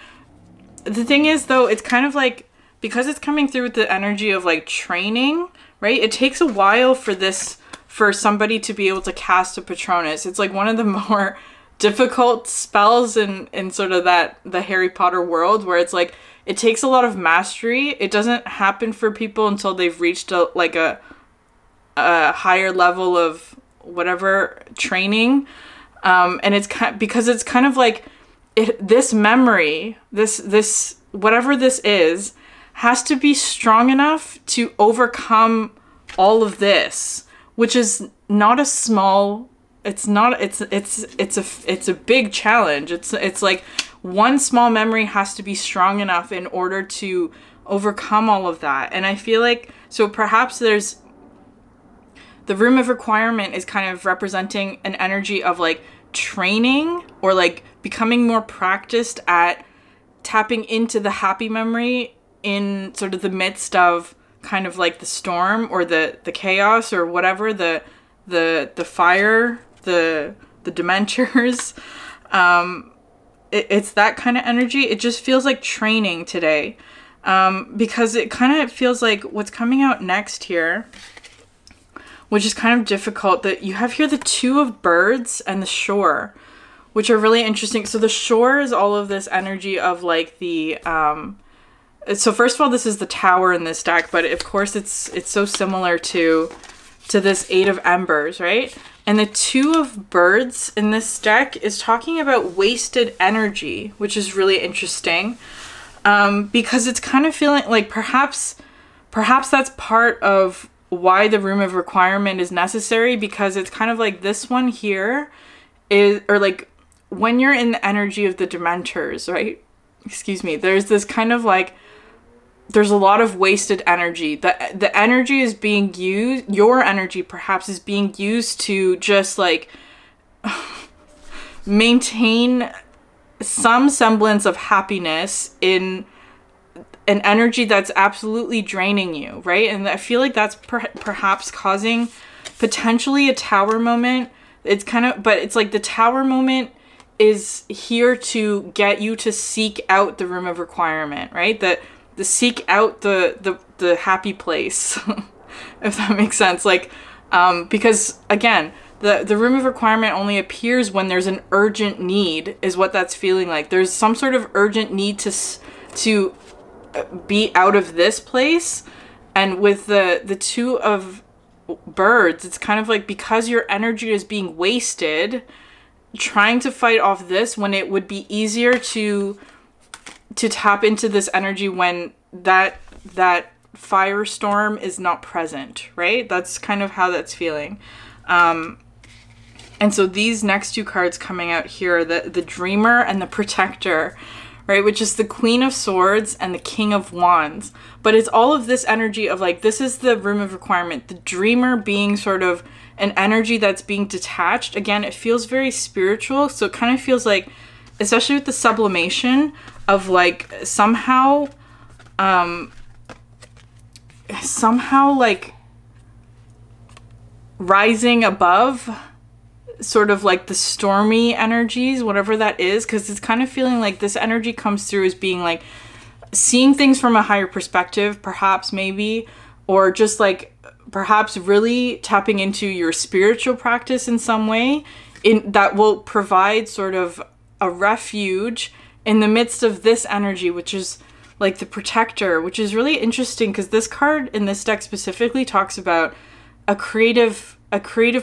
The thing is though, it's kind of like, because it's coming through with the energy of like training, right? It takes a while for somebody to be able to cast a Patronus. It's like one of the more difficult spells in sort of the Harry Potter world, where it's like, it takes a lot of mastery. It doesn't happen for people until they've reached a higher level of whatever training. And it's because it's kind of like this memory, this whatever this is, has to be strong enough to overcome all of this, which is not a small, it's a big challenge. It's like one small memory has to be strong enough in order to overcome all of that. And I feel like, so perhaps there's, the room of requirement is kind of representing an energy of like training or like becoming more practiced at tapping into the happy memory in sort of the midst of kind of like the storm or the chaos or whatever, the fire, the Dementors. It's that kind of energy. It just feels like training today, because it kind of feels like what's coming out next here, which is kind of difficult, that you have here the Two of Birds and the Shore, which are really interesting. So the Shore is all of this energy of like the so first of all, this is the Tower in this deck, but of course it's so similar to this Eight of Embers, right? And the Two of Birds in this deck is talking about wasted energy, which is really interesting, because it's kind of feeling like perhaps that's part of why the room of requirement is necessary, because it's kind of like this one here is, or like when you're in the energy of the Dementors, right? Excuse me. There's this kind of like, there's a lot of wasted energy. The energy is being used, your energy perhaps is being used to just like maintain some semblance of happiness in an energy that's absolutely draining you, right? And I feel like that's perhaps causing potentially a tower moment. It's kind of, but it's like the tower moment is here to get you to seek out the room of requirement, right? The seek out the happy place, if that makes sense. Like, because again, the room of requirement only appears when there's an urgent need, is what that's feeling like. There's some sort of urgent need to be out of this place. And with the two of birds, it's kind of like, because your energy is being wasted trying to fight off this, when it would be easier to tap into this energy when that firestorm is not present, right? That's kind of how that's feeling. And so these next two cards coming out here, the Dreamer and the Protector, right? Which is the Queen of Swords and the King of Wands. But it's all of this energy of like, this is the room of requirement. The Dreamer being sort of an energy that's being detached. Again, it feels very spiritual. So it kind of feels like, especially with the sublimation of like somehow like rising above sort of like the stormy energies, whatever that is, because it's kind of feeling like this energy comes through as being like seeing things from a higher perspective, perhaps, maybe, or just like perhaps really tapping into your spiritual practice in some way that will provide sort of a refuge in the midst of this energy, which is like the Protector, which is really interesting because this card in this deck specifically talks about a creative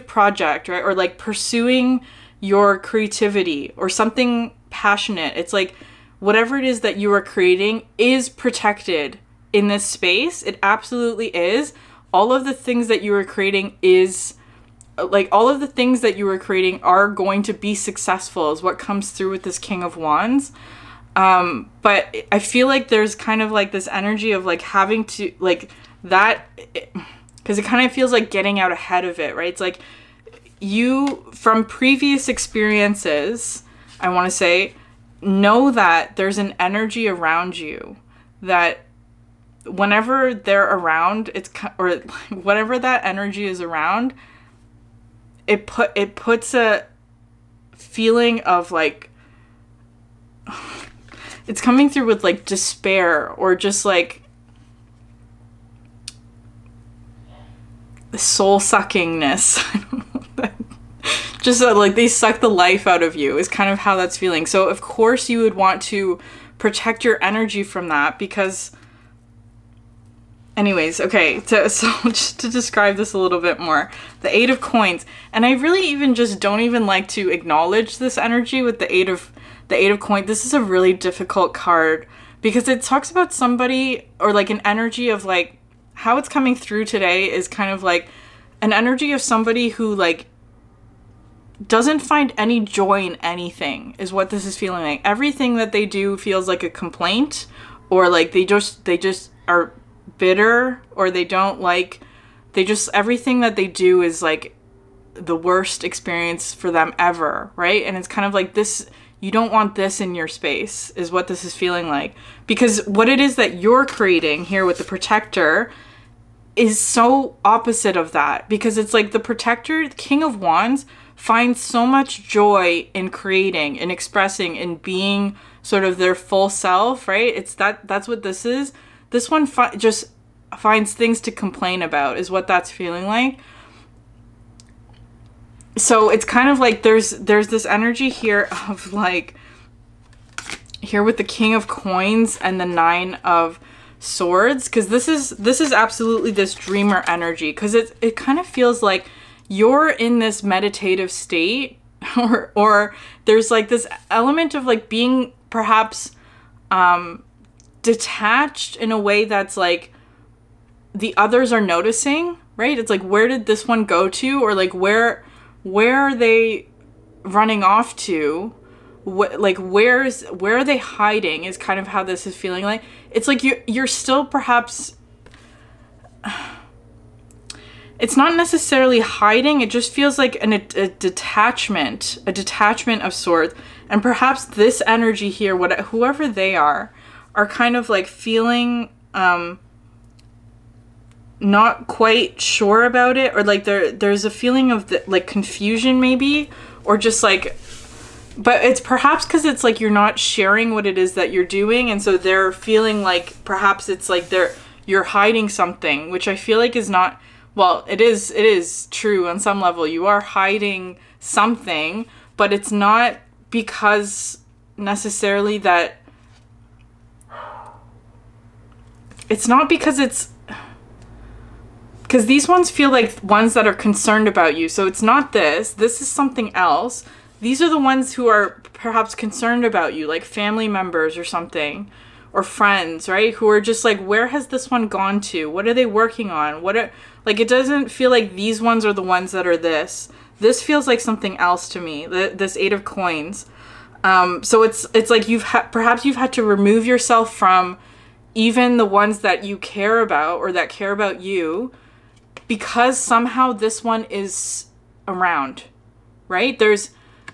project, right? Or like pursuing your creativity or something passionate. It's like whatever it is that you are creating is protected in this space. It absolutely is. All of the things that you are creating is like, all of the things that you are creating are going to be successful, is what comes through with this King of Wands. But I feel like there's kind of like this energy of like having to like that, because it kind of feels like getting out ahead of it, right? It's like you, from previous experiences, I want to say, know that there's an energy around you that whenever they're around, or whatever that energy is around, it puts a feeling of like, it's coming through with like despair or just like soul suckingness. I don't know. Just like they suck the life out of you is kind of how that's feeling. So of course you would want to protect your energy from that, because anyways, okay, so just to describe this a little bit more, the Eight of Coins, and I really even just don't even like to acknowledge this energy with the Eight of Coins. This is a really difficult card because it talks about somebody, or like an energy of like, how it's coming through today is kind of like an energy of somebody who like doesn't find any joy in anything, is what this is feeling like. Everything that they do feels like a complaint, or like they just are bitter, or they don't like, everything that they do is like the worst experience for them ever, right? And it's kind of like this, you don't want this in your space, is what this is feeling like. Because what it is that you're creating here with the Protector is so opposite of that. Because it's like the Protector, the King of Wands, finds so much joy in creating and expressing and being sort of their full self, right? It's that's what this is. This one just finds things to complain about, is what that's feeling like. So it's kind of like there's this energy here of like, here with the King of Coins and the Nine of Swords, because this is absolutely this dreamer energy, because it kind of feels like you're in this meditative state, or there's like this element of like being perhaps detached in a way that's like the others are noticing, right? It's like, where did this one go to, or like where are they running off to? Like where are they hiding, is kind of how this is feeling like. It's like you're still perhaps, it's not necessarily hiding. It just feels like a detachment of sorts. And perhaps this energy here, whoever they are kind of like feeling not quite sure about it, or like there's a feeling of like confusion maybe, or just like, but it's perhaps because it's like you're not sharing what it is that you're doing, and so they're feeling like perhaps it's like you're hiding something, which I feel like is not, well, it is true on some level. You are hiding something, but it's not because necessarily that, it's not because because these ones feel like ones that are concerned about you. So it's not this is something else. These are the ones who are perhaps concerned about you, like family members or something, or friends, right? Who are just like, where has this one gone to? What are they working on? Like, it doesn't feel like these ones are the ones that are this. This feels like something else to me, this 8 of coins. So it's like perhaps you've had to remove yourself from even the ones that you care about or that care about you, because somehow this one is around, right? There's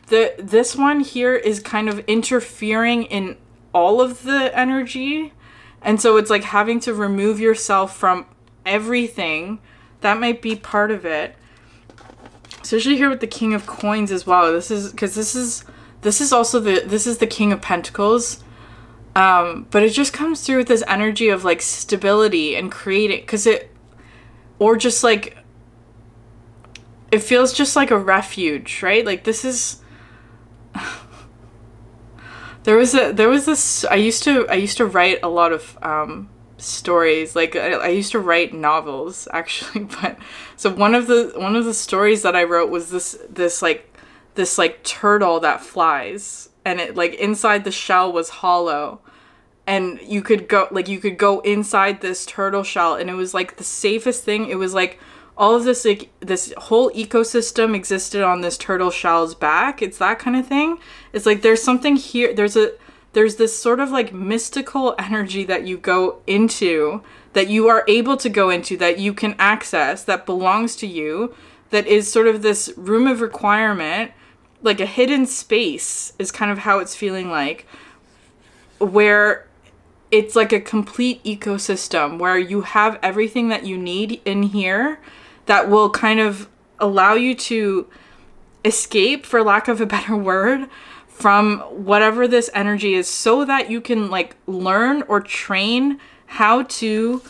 this one here is kind of interfering in all of the energy. And so it's like having to remove yourself from everything. That might be part of it. Especially here with the King of Coins as well. This is also the King of Pentacles. But it just comes through with this energy of like stability and creating, or just like, it feels just like a refuge, right? Like this is, there was this, I used to write a lot of, stories. Like I used to write novels actually, but so one of the stories that I wrote was this turtle that flies, and it like inside the shell was hollow, and you could go inside this turtle shell, and it was like the safest thing. It was like all of this, like this whole ecosystem existed on this turtle shell's back. It's that kind of thing. It's like there's something here, there's this sort of like mystical energy that you go into, that you are able to go into, that you can access, that belongs to you, that is sort of this room of requirement, like a hidden space is kind of how it's feeling like, where it's like a complete ecosystem where you have everything that you need in here that will kind of allow you to escape, for lack of a better word, from whatever this energy is, so that you can like learn or train how to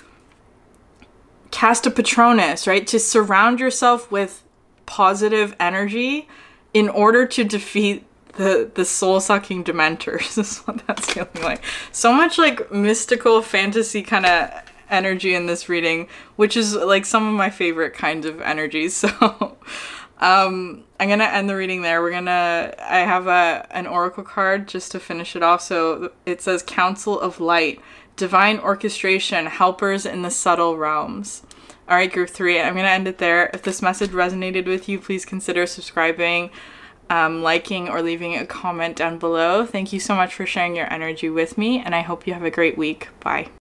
cast a Patronus, right? To surround yourself with positive energy in order to defeat the soul-sucking dementors. This is what that's feeling like. So much like mystical fantasy kind of energy in this reading, which is like some of my favorite kinds of energies. So I'm gonna end the reading there. I have an oracle card just to finish it off. So it says Council of Light, Divine Orchestration, Helpers in the Subtle Realms. All right, group 3, I'm gonna end it there. If this message resonated with you, please consider subscribing, liking, or leaving a comment down below. Thank you so much for sharing your energy with me, and I hope you have a great week. Bye.